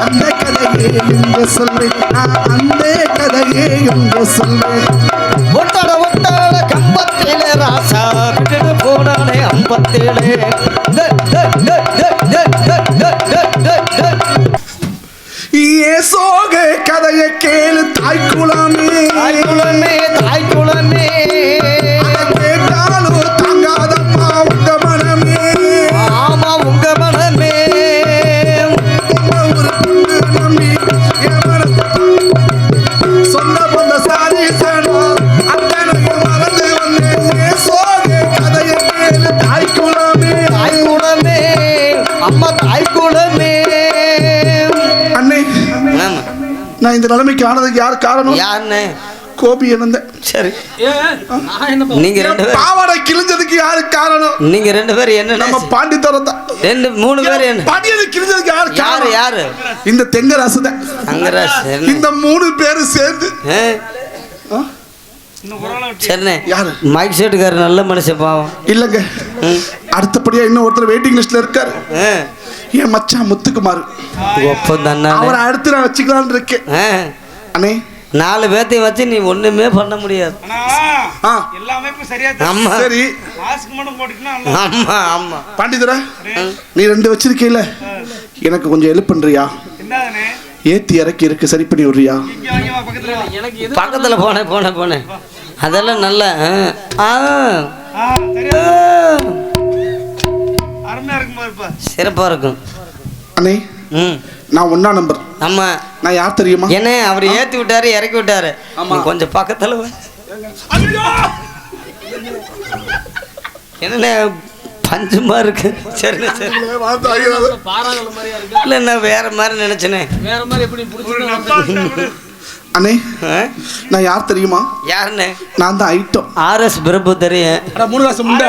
அந்த கதையே என்று சொல்வேன், அந்த கதையே என்று சொல்வேன். ஒட்டட ஒட்டட கம்பத்திலே ராசா விட்டுட்டு போனானே அம்பத்திலே. ஏ சோக கதையை கேளு தாய்க்குளமே, தாய்க்குளமே தாய்க்குளமே. கேட்டாலும் தாங்காதம்மா உங்க மனமே. ஆமா உங்க மனமே. ஒரு பொண்ணு நம்பி என் மனசு சொந்த பொந்த சாரி சேனோ அத்தனையும் மறந்து வந்தேன். ஏ சோக கதையை கேளு தாய்க்குளமே, தாய்க்குளமே அம்மா தாய்க்குளமே. அண்ணே நான் இந்த நிலைமைக்கு ஆனதுக்கு யார் காரணம்? யாருன்னு? கோபி என்னந்த. சரி நீங்க ரெண்டு பேரும் பாவாடை கிழிஞ்சதுக்கு யாரு காரணம்? நீங்க ரெண்டு பேரும் என்ன? நம்ம பாண்டித்தரம் தான். ரெண்டு மூணு பேர் என்ன? பாண்டியது கிழிஞ்சதுக்கு யாரு யாரு காரணம்? யாரு? இந்த தெங்கராசு தான். அங்கராசு. இந்த மூணு பேரும் சேர்ந்து சரிண்ணே. யாரு? மைக் செட்டுக்காரர் நல்ல மனுஷன் பாவம். இல்லங்க அடுத்தபடியா இன்னும் ஒருத்தர் வெயிட்டிங் லிஸ்ட்ல இருக்காரு. என் மச்சான் முத்துக்குமார். அவரை அடுத்து நான் வச்சுக்கலான்னு இருக்கேன். அண்ணே 4 பேர்த்தையும் வச்சு நீ ஒண்ணுமே பண்ண முடியாது. சரி ஆமா ஆமா. பாண்டிதரா நீ 2 வச்சிருக்கீல, எனக்கு கொஞ்சம் ஹெல்ப் பண்றியா? ஏத்தி இறக்கி இருக்கு, சரி பண்ணி விடுறியா? பக்கத்துல போனேன் அதெல்லாம் நல்ல சிறப்பா இருக்கும். அண்ணே நான் 1ஆம் நம்பர். ஆமா நான் யார் தெரியுமா? என்ன அவர் ஏத்தி விட்டாரு இறக்கி விட்டாரு. கொஞ்சம் பக்கத்துல என்ன பஞ்சமா இருக்கு. சரி சரி இல்ல நான் வேற மாதிரி நினைச்சேனே. அண்ணே நான் யார் தெரியுமா? யாருன்னு? நான் தான் ஐட்டம் RS பிரபு தெரியும். 3 காசு முண்டை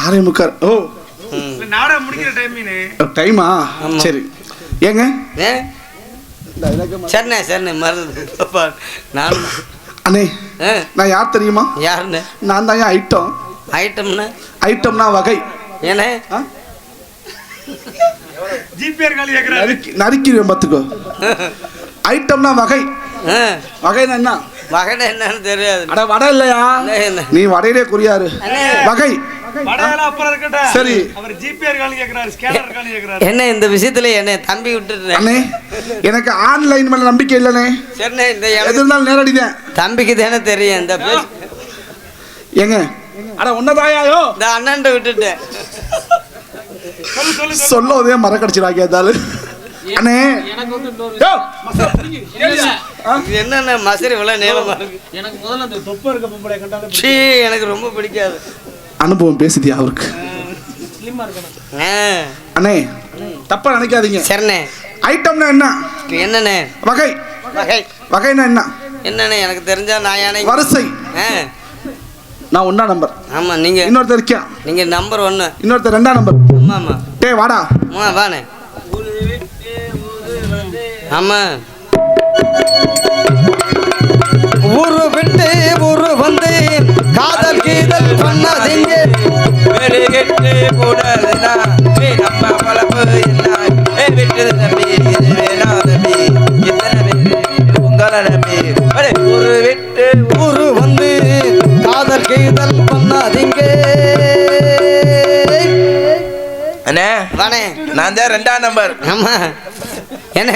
ஆரம்பிக்கார். ஓ டைமா? சரி ஏங்க சரிண்ணே மருந்து நானும். அண்ணே நான் யார் தெரியுமா? யாருன்னு? நான் தான் ஐட்டம். ஐட்டம்னா? ஐட்டம்னா வகை. ஏன்னா நறுக்கிடுவேன் பார்த்துக்கோ. ஐட்டம்னா வகை. வகைனா என்ன? வகைனா என்னன்னு தெரியாது. அட வடை இல்லையா, நீ வடையிலே குறியாரு. வகை சரி. என்ன இந்த விஷயத்துல என்ன தம்பி விட்டுட்டு அண்ணே எனக்கு ஆன்லைன் மேல நம்பிக்கை இல்லனே. சரிண்ணே இந்த எது இருந்தாலும் நேரடிதான். தம்பிக்கு தானே தெரியும் இந்த பேச்சு. ஏங்க அட உன்னதாயாயோ இந்த அண்ணன்ட்ட விட்டுட்டேன். சொல்லவே மறக்கடிச்சிடாங்க இருந்தாலும். அண்ணே என்னென்ன மசரி இவ்வளவு நீளமா இருக்கு. எனக்கு முதல்ல அந்த தொப்பை இருக்க பொம்பளை கண்டாலே எனக்கு ரொம்ப பிடிக்காது. அனுபவம் பேசுதியா அவருக்கு? அண்ணே தப்பா நினைக்காதீங்க. சரிண்ணே ஐட்டம்னா என்ன? என்னண்ணே? வகை. வகைனா என்ன? என்னண்ணே எனக்கு தெரிஞ்சா நான் யானை வரிசை. நான் 1ஆம் நம்பர். ஆமா நீங்க இன்னொருத்தர் இருக்கியா? நீங்க நம்பர் 1. இன்னொருத்தர் 2ஆம் நம்பர். ஆமா டேய் வாடா. வாண்ணே. ஆமா ஊரு விட்டு ஊரு வந்து காதல் கீதல் பண்ணாதீங்க. வெறுகெட்டு போடாதா நம்ம பழப்பு என்ன விட்டது தம்பி, இது வேணா தம்பி, எத்தனை பேர் உங்களை நம்பி. ஊரு விட்டு ஊரு வந்து காதல் கீதல் பண்ணாதீங்க. அண்ணே வாண்ணே நான் தான் 2ஆம் நம்பர். ஆமா என்ன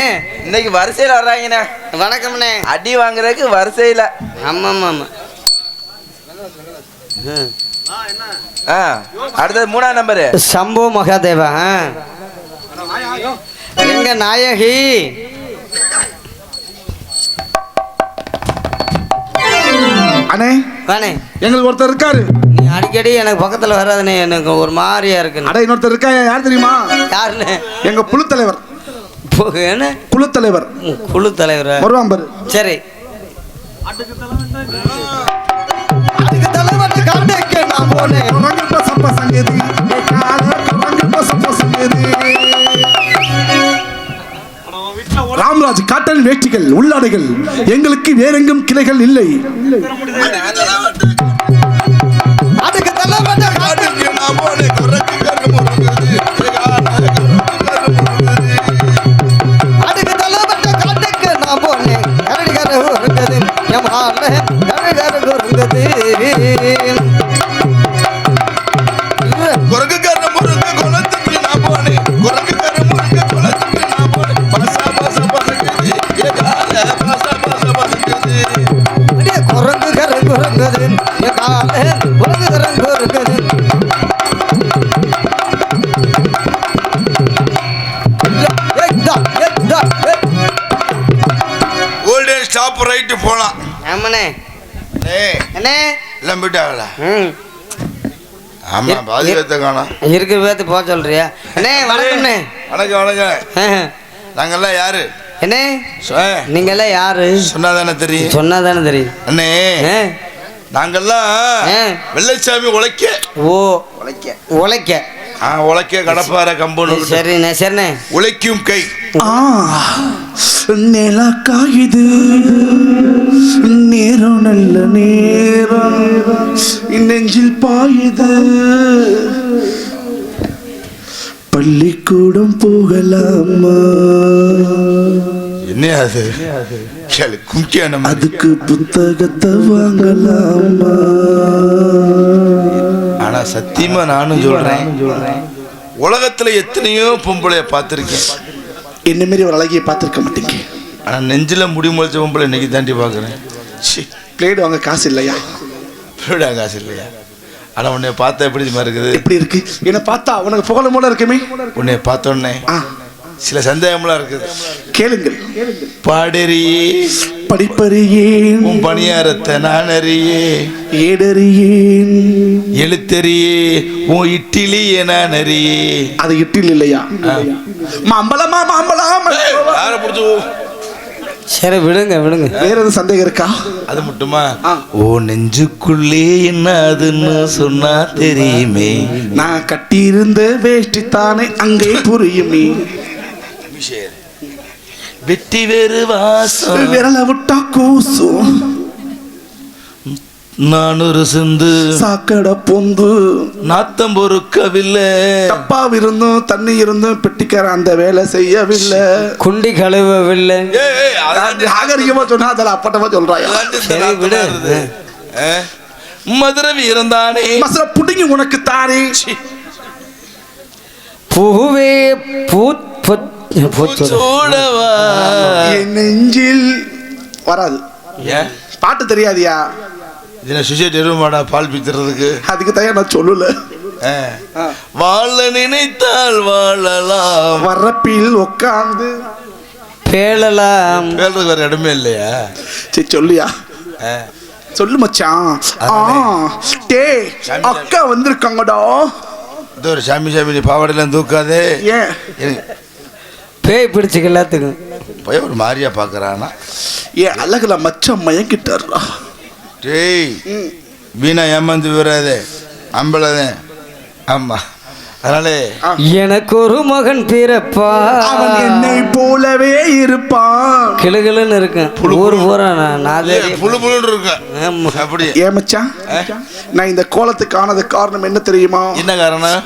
இன்னைக்கு வரிசையில் வர்றாங்கண்ணே. வணக்கம்ண்ணே. அடி வாங்குறதுக்கு வரிசையில். ஆமா ஆமா. அடுத்தது 3ஆம் நம்பரு சம்போ மகாதேவா. எங்க நாயகி அண்ணே வாண்ணே. எங்களுக்கு ஒருத்தர் இருக்காரு. நீ அடிக்கடி எனக்கு பக்கத்துல வராதுண்ணே, எனக்கு ஒரு மாதிரியா இருக்கு. அட இன்னொருத்தர் இருக்கா, யார் தெரியுமா? யாருண்ணே? எங்க குழு தலைவர். என்ன குழு தலைவர்? குழு தலைவர் வருவான் பாரு. சரி அதுக்கு தலைவர் காண்டேக்கு நான் போனேன். ரங்கப்ப சப்ப சங்கேதி ரங்கப்ப சப்ப சங்கேதி. ராம்ராஜ் காட்டன் வேட்டிகள் உள்ளாடைகள் எங்களுக்கு வேறெங்கும் கிளைகள் இல்லை. அதுக்கு தலைவர் அண்ணே ஏய், அண்ணே எல்லாம் போயிட்டாங்களா? ம் ஆமா, பாதி பேர்த்த காணோம். இருக்கிற பேர்த்து போக சொல்றியா அண்ணே? வணக்கம்ண்ணே. வணக்கம் வணக்கம். நாங்கெல்லாம் யாரு? அண்ணே சொ- நீங்க எல்லாம் யாரு? சொன்னாதானே தெரியும். சொன்னாதானே தெரியும். அண்ணே, ஆ. நாங்கெல்லாம் ஆ. வெள்ளைச்சாமி உழைக்க ஓ உழைக்க. உழைக்க கடப்பார கம்பெனி சரிண்ணே சரிண்ணே. உழைக்கும் கை. நிலா காயுது நேரம் நல்ல நேரம் நெஞ்சில் பாயுது பள்ளிக்கூடம் போகலாமா என்ன அது கேளு கும்கியான மாதிரி. அதுக்கு புத்தகத்தை வாங்கலாமா ஆனா சத்தியமா நானும் சொல்றேன், உலகத்துல எத்தனையோ பொம்பளைய பார்த்திருக்கேன். என்ன மாரி ஒரு அழகிய பார்த்துருக்க மாட்டீங்க. ஆனா நெஞ்சில முடி முளைச்ச பொம்பளை இன்னைக்கு தாண்டி பாக்குறேன். பிளேடு வாங்க காசு இல்லையா? காசு இல்லையா? ஆனா உன்னை பார்த்தா எப்படி மாதிரி இருக்குது? எப்படி இருக்கு? என்ன பார்த்தா உனக்கு புகழ போல இருக்குமே. உன்னை பார்த்தோன்னே சில சந்தேகம்லாம் இருக்குது. கேளுங்கள். பாடறியே படிப்பறியேன் உன் பணியாரத்தை நான் அறியே, ஏடறியேன் எழுத்தறியே உன் இட்டிலியே நான் அறியே. அது இட்டில் இல்லையா? மாம்பழமா மாம்பழம். யாரை பிடிச்சு? சரி விடுங்க விடுங்க. வேற எதுவும் சந்தேகம் இருக்கா? அது மட்டுமா? ஓ நெஞ்சுக்குள்ளே என்ன அதுன்னு சொன்னா தெரியுமே. நான் கட்டியிருந்த வேஷ்டி தானே அங்கே புரியுமே. வெட்டி வேறு வாசம் விரல விட்டா கூசும். நான் ஒரு சிந்து சாக்கடை பொந்து நாத்தம் பொறுக்கவில்லை. தப்பா இருந்தும் தண்ணி இருந்தும் பெட்டிக்கார அந்த வேலை செய்யவில்லை. குண்டி கழுவவில்லை. நாகரிகமா சொன்னா அதில் அப்பட்டமா சொல்றாயா? சரி விடு. மதுரை வீரந்தானே மசர புடிங்கி உனக்கு தானே. பூவே பூச்சூடவா என் நெஞ்சில் வராது. ஏன் பாட்டு தெரியாதியா? இதுல சுசைட் எருமாடா பால் பித்துறதுக்கு. அதுக்கு தயார் நான் சொல்லல. வாழ நினைத்தால் வாழலாம், வரப்பில் உட்காந்து பேளலாம். பேருக்கு வேற இடமே இல்லையா? சரி சொல்லியா? சொல்லு மச்சான். டே அக்கா வந்திருக்காங்கடா. இது ஒரு சாமி சாமி பாவாடையெல்லாம் தூக்காதே. ஏன் பேய் பிடிச்சிக்க எல்லாத்துக்கும் போய் ஒரு மாதிரியா பாக்குறானா? ஏன் அழகுல மச்சான் மயங்கிட்டாரா? டேய் வீணா ஏமாந்து விடாதே, அம்பளதேன். ஆமா, அதனால எனக்கு ஒரு மகன் பிறப்பா, அவன் என்னை போலவே இருப்பான். கிளுகிளுன்னு இருக்கேன். ஊர் பூரா நான் புழு புழுன்னு இருக்கேன். அப்படி ஏன் மச்சான், நான் இந்த கோலத்துக்கு ஆனது காரணம் என்ன தெரியுமா? என்ன காரணம்?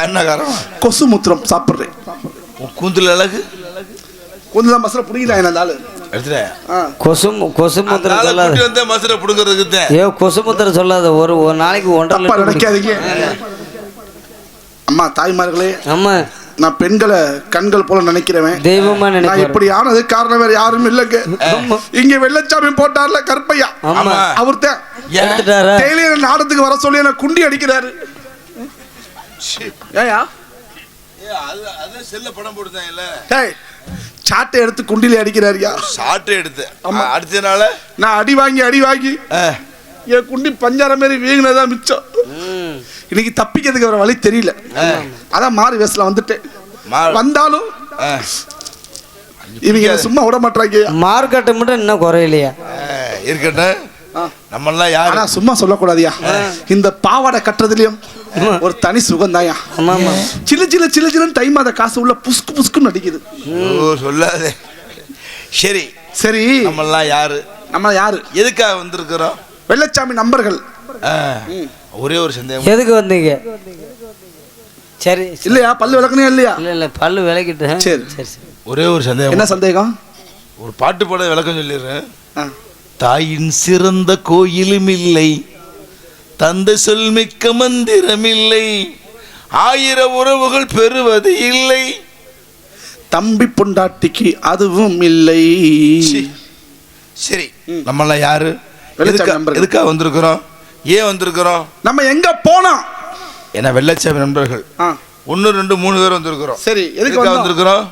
என்ன காரணம்? கொசு மூத்திரம் சாப்பிடுறேன். கூந்தல் அழகு கொஞ்சம் மசர புடிங்கடா என்னால எடுத்துட. கொசு மூத்திரம் சொல்லாத. மசரை புடுங்கிறதுக்கு ஏ கொசு மூத்திரம் சொல்லாத. ஒரு நாளைக்கு 1.5 நினைக்காதீங்க அம்மா தாய்மார்களே. ஆமா, நான் பெண்களை கண்கள் போல நினைக்கிறவன், தெய்வமா நான் நினைக்கிறேன். இப்படி ஆனது காரணம் வேற யாரும் இல்லைங்க. இங்க வெள்ளச்சாமி போட்டார்ல கருப்பையா, அவர்தான் டெய்லியும் நாடத்துக்கு வர சொல்லி என்ன குண்டி அடிக்கிறாரு. ஏயா செல்ல படம் போட்டுதான் சாட்டை எடுத்து குண்டில அடிக்கிறாரியா? சாட்டை எடுத்து அடிச்சதுனால நான் அடி வாங்கி என் குண்டி பஞ்சாரம் மாரி வீங்கினதான் மிச்சம். இன்னைக்கு தப்பிக்கிறதுக்கு வர வழி தெரியல. அதான் மாறு வேசல வந்துட்டேன். வந்தாலும் இவங்க சும்மா விட மாட்டாங்க. மார்க்கெட்டை மட்டும் இன்னும் குறையிலையா? இருக்கட்டும், நம்மெல்லாம் யாரு சும்மா சொல்லக்கூடாதியா. இந்த பாவாடை கட்டுறதுலயும் ஒரு தனி சுகம் தாயா. சில்லு டைம் அத காசு உள்ள புஸ்கு புஸ்குன்னு அடிக்குது. சொல்லாதே. சரி சரி, நம்மெல்லாம் யாரு? நம்ம யாரு, எதுக்காக வந்திருக்கிறோம்? வெள்ளச்சாமி நம்பர்கள். ஒரே ஒரு சந்தேகம், எதுக்கு வந்தீங்க? சரி இல்லையா, பல்லு விளக்கணும் இல்லையா? இல்ல பல்லு விளக்கிட்டு. சரி சரி. ஒரே ஒரு சந்தேகம். என்ன சந்தேகம்? ஒரு பாட்டு பாட விளக்கம் சொல்லிடுறேன். தாயின் சிறந்த கோயிலும் இல்லை, தந்தை சொல் மிக்க மந்திரம் இல்லை, 1000 உறவுகள் பெறுவது இல்லை, தம்பி பொண்டாட்டிக்கு அதுவும் இல்லை. சரி, நம்மளாம் யாரு? எதுக்காக வந்திருக்கிறோம்? ஏன் வந்திருக்கிறோம்? நம்ம எங்க போனோம்? என்ன வெள்ளச்சாமி நண்பர்கள் 1 2 3 பேர் வந்திருக்கிறோம். சரி, எதுக்கு வந்திருக்கிறோம்?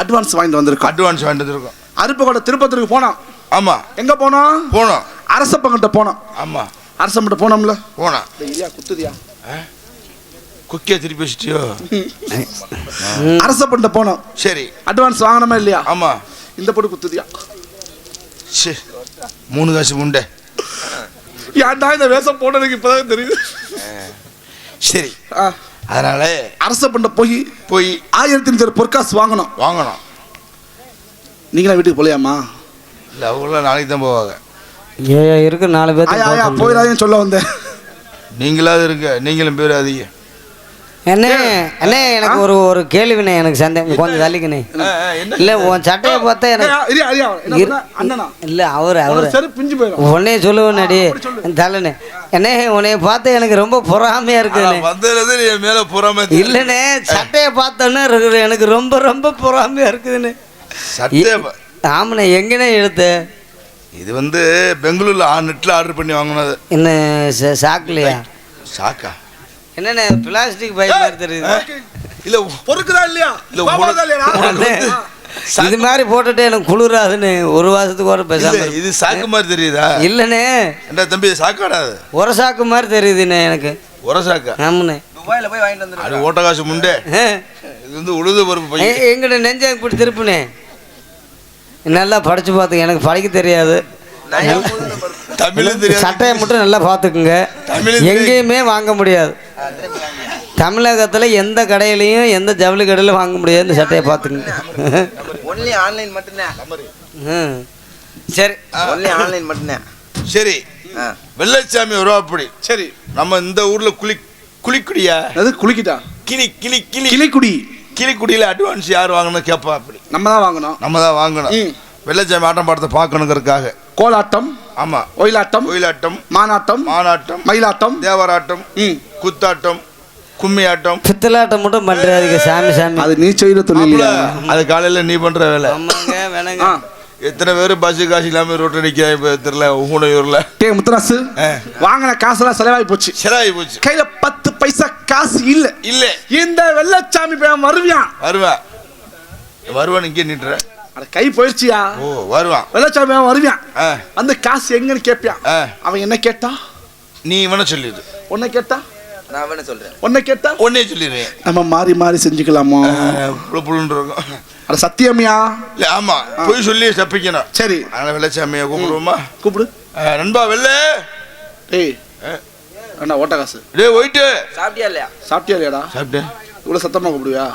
அட்வான்ஸ் வாங்கிட்டு வந்திருக்கோம். அட்வான்ஸ் வாங்கிட்டு வந்திருக்கோம். அருப்புக்கோட்டை திருப்பத்தூருக்கு போனோம். ஆமா. எங்க போனோம்? போனோம். அரசப்பங்கிட்ட போனோம். ஆமா. அரசப்பங்கிட்ட போனோம்ல. போனோம். ஐயா குத்துதியா? குக்கியா திருப்பி வச்சிட்டியோ? அரசப்பங்கிட்ட போனோம். சரி. அட்வான்ஸ் வாங்கணுமா இல்லையா? ஆமா. இந்த போட்டு குத்துதியா? சே 3 காசு முண்டை. ஏன்டா இந்த வேஷம் போட்டதுக்கு இப்பதான் தெரியுது. சரி. அதனால அரசப்பண்ட போய் 1500 பொற்காசு வாங்கணும். நீங்களா வீட்டுக்கு போலையாமா? இல்லை அவங்களாம் நாளைக்கு தான் போவாங்க. இருக்கு 4 பேர் போயிடாதேன்னு சொல்ல வந்தேன். நீங்களாவது இருங்க, நீங்களும் போயிடாதீங்க. அண்ணே எனக்கு ஒரு கேள்விண்ணே, எனக்கு சந்தேகம், கொஞ்சம் தள்ளிக்கண்ணே. இல்லை உன் சட்டையை பார்த்தா எனக்கு இல்லை அவர் பிஞ்சு போயிடும். உடனே சொல்லுவேன்னாடி தள்ளனே. அண்ணே உன்னைய பார்த்தா எனக்கு ரொம்ப பொறாமையா இருக்குதுண்ணே. என் மேல பொறாம இல்லைண்ணே, சட்டையை பார்த்தோன்னே எனக்கு ரொம்ப ரொம்ப பொறாமையா இருக்குதுண்ணே. ஆமாண்ணே. எங்கண்ணே எடுத்து? இது பெங்களூர்ல நெட்ல ஆர்டர் பண்ணி வாங்கினது. என்ன சாக்குலையா? சாக்கா என்னண்ணே பிளாஸ்டிக் பை மாதிரி தெரியுது. இல்ல பொறுக்குதா இல்லையா? இது மாதிரி போட்டுட்டு எனக்கு குளிராதுன்னு ஒரு வாசத்துக்கு ஒரு பேசாம. இது சாக்கு மாதிரி தெரியுதா? இல்லண்ணே தம்பி சாக்காடாது, ஒரு சாக்கு மாதிரி தெரியுதுண்ணே எனக்கு. ஒரு சாக்கா? ஆமாண்ணே. துபாயில போய் வாங்கிட்டு வந்து அது ஓட்ட காசு முண்டே. இது உழுது பருப்பு. எங்கிட்ட நெஞ்ச இப்படி திருப்புனே. நல்லா படிச்சு பார்த்துங்க, எனக்கு படிக்க தெரியாது. தமிழும் தெரியாது. சட்டையை மட்டும் நல்லா பார்த்துக்குங்க. எங்கேயுமே வாங்க முடியாது. தமிழகத்தில் எந்த கடையிலையும் எந்த ஜவுளி கடையிலும் வாங்க முடியாது. இந்த சட்டையை பார்த்துக்குங்க. ஒன்லி ஆன்லைன் மட்டும்தான். சரி, ஒன்லி ஆன்லைன் மட்டும்தான். சரி. வெள்ளச்சாமி வருவா அப்படி. சரி. நம்ம இந்த ஊர்ல குளிக்குடியா? அது குளிக்கிட்டா? கிளிக்குடியில அட்வான்ஸ் யார் வாங்கணும் கேட்பா. அப்படி நம்ம தான் வாங்கணும். வெள்ளச்சாமி ஆட்டம் பாடத்தை பார்க்கணுங்கிறதுக்காக. கோலாட்டம், ஆமா, ஒயிலாட்டம், மானாட்டம், மயிலாட்டம், தேவராட்டம், குத்தாட்டம், கும்மியாட்டம், பித்தலாட்டம் மட்டும் பண்றாதீங்க சாமி. அது நீ செய்யற தொழில். அது காலையில நீ பண்ற வேலை. வேணாங்க. எத்தனை பேர் பஸ் காசு இல்லாம ரோட்டு நிக்க தெரியல ஊனையூர்ல. முத்துராசு வாங்கின காசெல்லாம் செலவாகி போச்சு. கையில 10 பைசா காசு இல்ல. இந்த வெள்ளச்சாமி வருவான் இங்கே நின்ற கை போயிடுச்சியா? ஓ வருவான். வெள்ளச்சாமி வருவான். அந்த காசு எங்கன்னு கேட்பியான். அவன் என்ன கேட்டா நீ இவனை சொல்லிடு. உன்னை கேட்டா நான் அவனை சொல்றேன். உன்னை கேட்டா உன்னே சொல்லிடுறேன். நம்ம மாறி செஞ்சுக்கலாமோ? சத்தியமியா? இல்ல ஆமா, போய் சொல்லி தப்பிக்கணும். சரி, அதனால வெள்ளச்சாமியை கூப்பிடுவோமா? கூப்பிடு. நண்பா வெள்ள. டேய் அண்ணா ஓட்ட காசு. டேய் போயிட்டு சாப்பிட்டியா இல்லையா? சாப்பிட்டியா இல்லையாடா? சாப்பிட்டேன். இவ்வளவு சத்தமா கூப்பிடுவியா?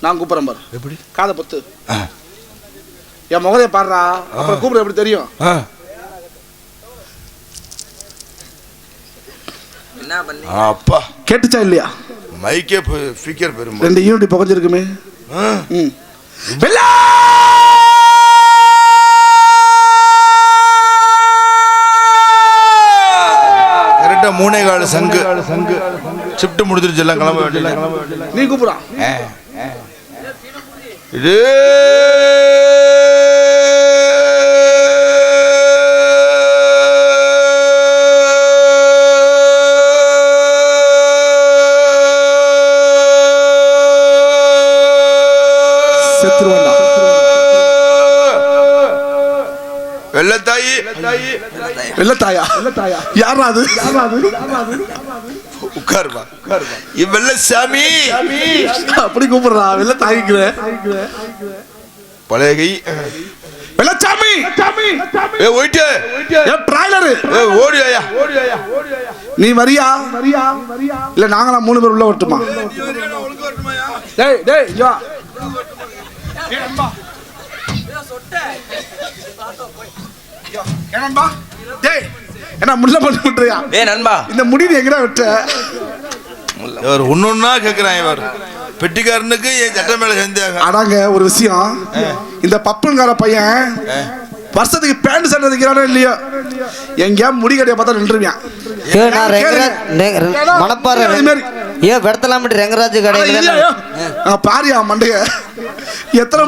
நான் கூப்பிடுறேன் பாரு. எப்படி? காதை பொத்து என் முகத்தைய பாடுறா. அப்புறம் கூப்பிட எப்படி தெரியும்? என்ன பண்ணி அப்பா கேட்டுச்சா இல்லையா? மைக்கே ஸ்பீக்கர் பெரும் 2 யூனிட் புகஞ்சிருக்குமே. கரெக்டா 3:15 சங்கு ஷிஃப்ட் முடிஞ்சிருச்சு. எல்லாம் கிளம்ப வேண்டியது. நீ கூப்பிடா. இது வெள்ளத்தாயா? யாரா அது? உட்காருமா. வெள்ளசாமி அப்படி கூப்பிடுறா. வெள்ளத்தாய்க்குற பழைய கை. வெள்ளச்சாமி ஓடியா? நீ வரியா இல்ல நாங்களா 3 பேர் உள்ள வரட்டுமா? என்ன முள்ள பண்ணி விட்டுறியா? நண்பா இந்த முடிவு எங்கடா விட்ட? இவர் ஒன்னொன்னா கேக்குறான். இவர் பெட்டிக்காரனுக்கு என் சட்டை மேல சந்தேகம். அடாங்க ஒரு விஷயம். இந்த பப்புன்கார பையன் வருஷத்துக்கு பேண்ட் சட்டை தைக்கிறானோ இல்லையோ, எங்கேயா முடி கடையை பார்த்தா நின்றுவியான். பாரியா மண்டைய எத்தனை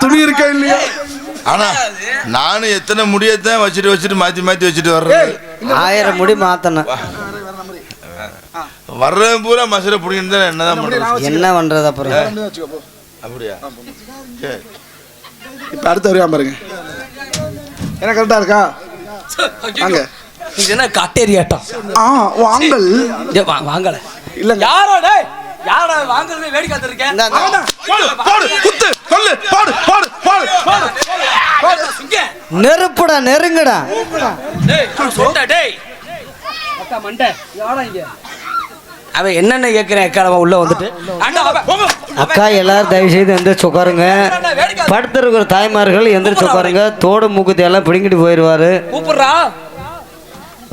துணி இருக்கா இல்லையா? ஆனா நானும் எத்தனை முடியத்தான் வச்சுட்டு மாத்தி வச்சுட்டு வர்றேன். 1000 முடி மாத்தணும். வர்றவன் பூரா மசரை பிடிக்கணும் தான். என்ன பண்றது அப்புறம்? அப்படியா? இப்போ அடுத்து வருவான் பாருங்க. என்ன கரெக்டா இருக்கா? வாங்க. இது என்ன காட்டேரியாட்டம்? வாங்கல் வாங்கல இல்ல யாரோ டேய் யாரோ வாங்குறதே வேடி காத்திருக்கேன். போடு குத்து கொல்லு போடு போடு போடு போடு நெருப்புடா நெருங்குடா. டேய் சொல்டா டேய் அக்கா மண்டை யாரா இங்க அவன் என்னென்ன கேட்கிறேன் அக்கா உள்ள வந்துட்டு அக்கா எல்லாரும் தயவு செய்து எந்திரிச்சு உட்காருங்க. படுத்திருக்கிற தாய்மார்கள் எந்திரிச்சு உட்காருங்க. தோடு மூக்குத்தி எல்லாம் பிடிங்கிட்டு போயிடுவாரு. கூப்பிடுறா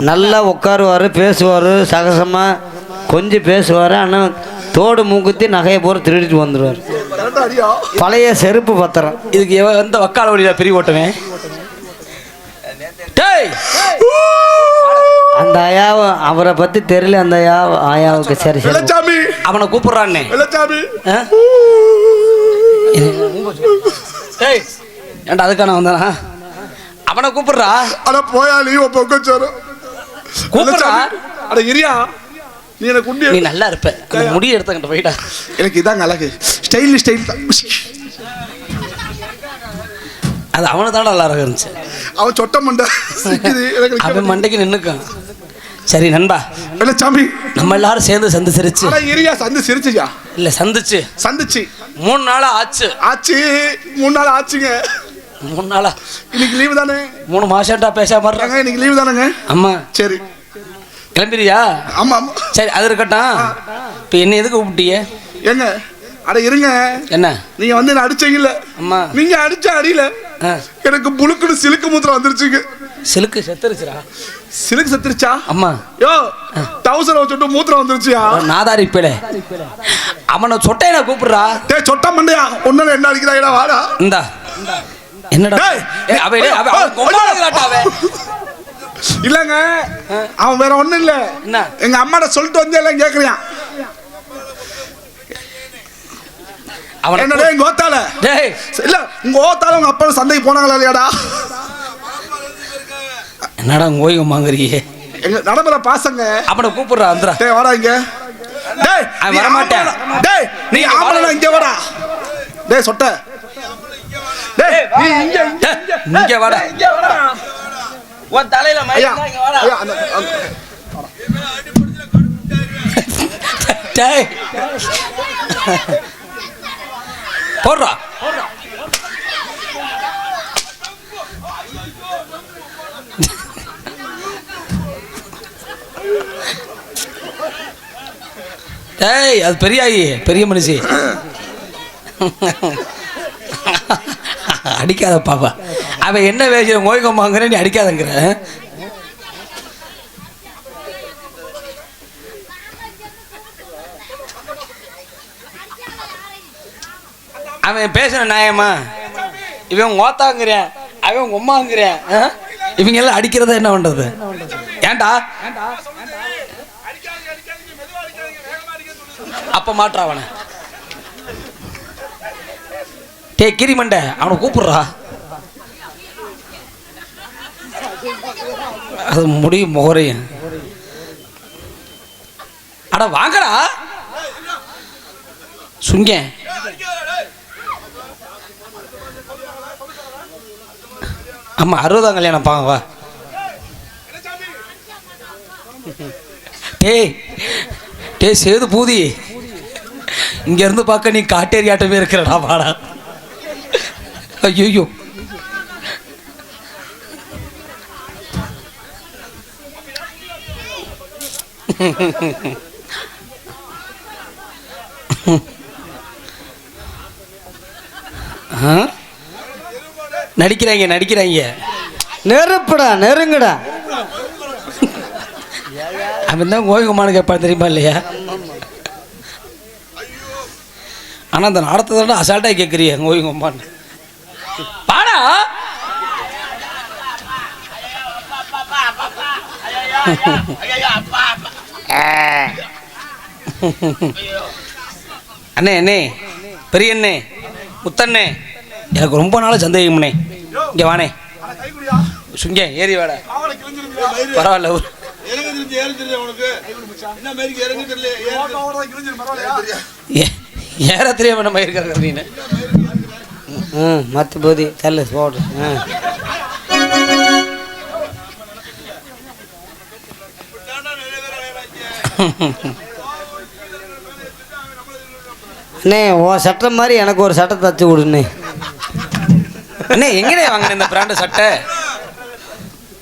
நல்லா உட்காருவார், பேசுவார், சகசமாக கொஞ்சம் பேசுவார். ஆனால் தோடு மூக்குத்தி நகையை போகிற திருடிட்டு வந்துடுவார். பழைய செருப்பு பத்திரம். இதுக்கு எந்த வக்கால வழியில் பிரி ஓட்டுவேன். டேய் அந்த ஐயாவை அவரை பற்றி தெரியல. அந்த ஆயாவுக்கு சரி சரி அவனை கூப்பிடுறான்னே. டேய் ஏன்டா அதுக்கான வந்தானா? அவனை கூப்பிடுறா. அட போயா நீ பொக்கச்சோறு கூப்பிடுறா. அட இரியா நீ என்ன குண்டி நீ நல்லா இருப்ப. அந்த முடியை எடுத்துக்கிட்டு போயிட்டா. எனக்கு இதாங்க அழகு. ஸ்டைல் தான். அது அவனை தான் நல்லா இருந்துச்சு. அவன் சொட்ட மண்டை அவன் மண்டைக்கு நின்னுக்கான். சரி நண்பா வெள்ளச்சாமி நம்ம எல்லாரும் சேர்ந்து சந்து சிரிச்சு இரியா சந்து சிரிச்சியா இல்ல சந்திச்சு 3 நாளா ஆச்சு. 3 நாள் ஆச்சுங்க. 3 நாளா இன்னைக்கு லீவு தானே? 3 மாசம்டா பேசாம இருக்காங்க. இன்னைக்கு லீவு தானேங்க? அம்மா சரி கிளம்பிரியா? ஆமா ஆமா சரி அது இருக்கட்டும். இப்போ என்ன எதுக்கு கூப்பிட்டீங்க? ஏங்க அட இருங்க. என்ன நீங்க வந்து என்ன அடிச்சீங்கல்ல? அம்மா நீங்க அடிச்ச அடியில எனக்கு புழுக்குன்னு சிலுக்கு மூத்திரம் வந்துருச்சுங்க. சிலுக்கு செத்துருச்சுடா. சிலுக்கு செத்துருச்சா? அம்மா யோ டவுசர் வச்சுட்டு மூத்திரம் வந்துருச்சியா? நாதாரி பேளே அவனை சொட்டையனை கூப்பிடுறா. டேய் சொட்ட மண்டையா ஒன்னால என்ன அடிக்கிறாங்கடா வாடா. இந்தா என்னடா இல்லங்க அவன் வேற ஒண்ணும் இல்ல. என்ன எங்க அம்மாட்ட சொல்லிட்டு வந்து எல்லாம் கேக்குறியான். அவன் என்னடா எங்க ஓத்தால டேய் இல்ல உங்க ஓத்தால உங்க அப்பா சந்தைக்கு போனாங்களா இல்லையாடா? என்னடா ஓய்வு வாங்குறியே? எங்க நடமுற பாசங்க. அவனை கூப்பிடுறா. அந்தரா டேய் வாடா இங்க. டேய் அவன் வர மாட்டான். டேய் நீ ஆம்பளனா இங்க வாடா. டேய் சொட்ட. டேய் நீ இங்க வாடா. இங்க வாடா. உன் தலையில மயிர் இங்க வாடா. டேய் போடுறா. டேய் அது பெரியாயி பெரிய மனுஷி. அடிக்காத பாப்பா. அவன் என்ன வேஷம் ஓய்கம்மாங்கிற நீ அடிக்காதங்கிற. அவன் பேசுன நியாயமா? இவன் ஓத்தாங்கிறேன், அவன் உம்மாங்கிறேன். இவங்க எல்லாம் அடிக்கிறத என்ன பண்றது? ஏன்டா அப்ப மாற்றா அவனை. டே கிரிமண்டை அவனை கூப்பிடுறா. அது முடியும் முகரையும். அட வாங்கடா சுங்க. ஆமா 60ஆம் கல்யாணம் பாங்க வா. டேய் டேய் சேது பூதி இங்க இருந்து பார்க்க நீ காட்டேரியாட்டமே இருக்கிறடா வாடா. ஐயோ நடிக்கிறாங்க. நெருப்புடா நெருங்குடா. அவன் தான் கோவிகுமானு கேட்பான் தெரியுமா இல்லையா? ஆனால் அந்த நாடத்தோட அசால்ட்டாக கேட்குறிய கோவிகுமான் பாடா. அண்ணே அண்ணே பெரிய அண்ணே முத்தண்ணே எனக்கு ரொம்ப நாள் சந்தேகம்ண்ணே. இங்கே வானே சுங்க ஏறி வாடா. பரவாயில்ல ஏற தெரியாம நம்ம இருக்கிற நீ மற்ற போதி தள்ளு போடு. அண்ணே உன் சட்டை மாதிரி எனக்கு ஒரு சட்டை தச்சு கொடுண்ணே. அண்ணே எங்கடே வாங்கின இந்த பிராண்டு சட்டை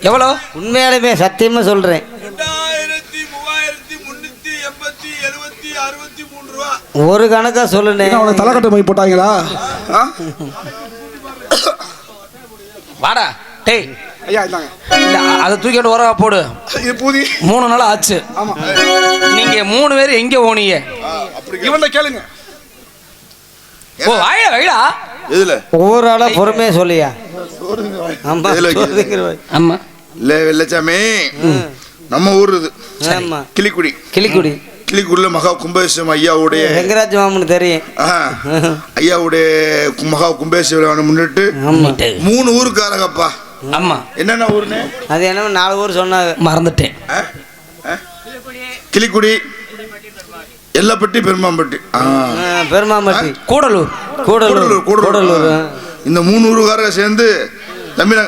எவ்வளோ? உண்மையாலுமே சத்தியமா சொல்றேன். 2383 ரூபா. ஒரு கணக்கா சொல்லுண்ணே. அவனை தலைக்கட்டை மை போட்டாங்களா? வாடா டேய். ஐயா இந்தாங்க. இல்ல அதை தூக்கிட்டு ஓரவா போடு. இது பூதி 3 நாள் ஆச்சு. ஆமா. நீங்க 3 பேர் எங்க போனீங்க? இவன்ட கேளுங்க. ஓ வாயா வைடா. எதுல ஒவ்வொரு ஆளா பொறுமையா சொல்லியா? ஆமா எதுல ஆமா இல்ல வெள்ளச்சாமி, நம்ம ஊர் இது ஆமா கிளிக்குடி. கிளிக்குடி கிளிக்குடியில் மகா கும்பேஸ்வரம் ஐயாவுடைய வெங்கராஜ் மாமனு தெரியும். ஐயாவுடைய மகா கும்பேஸ்வரம் முன்னிட்டு 3 ஊருக்காரங்கப்பா. ஆமா என்னென்ன ஊருன்னு அது என்ன 4 ஊர் சொன்னாங்க, மறந்துட்டேன். கிளிக்குடி, எல்லப்பட்டி, பெருமாம்பட்டி, பெருமாம்பட்டி, கூடலூர், கூடலூர், கூடலூர். இந்த 3 ஊருக்காரங்க சேர்ந்து தமிழ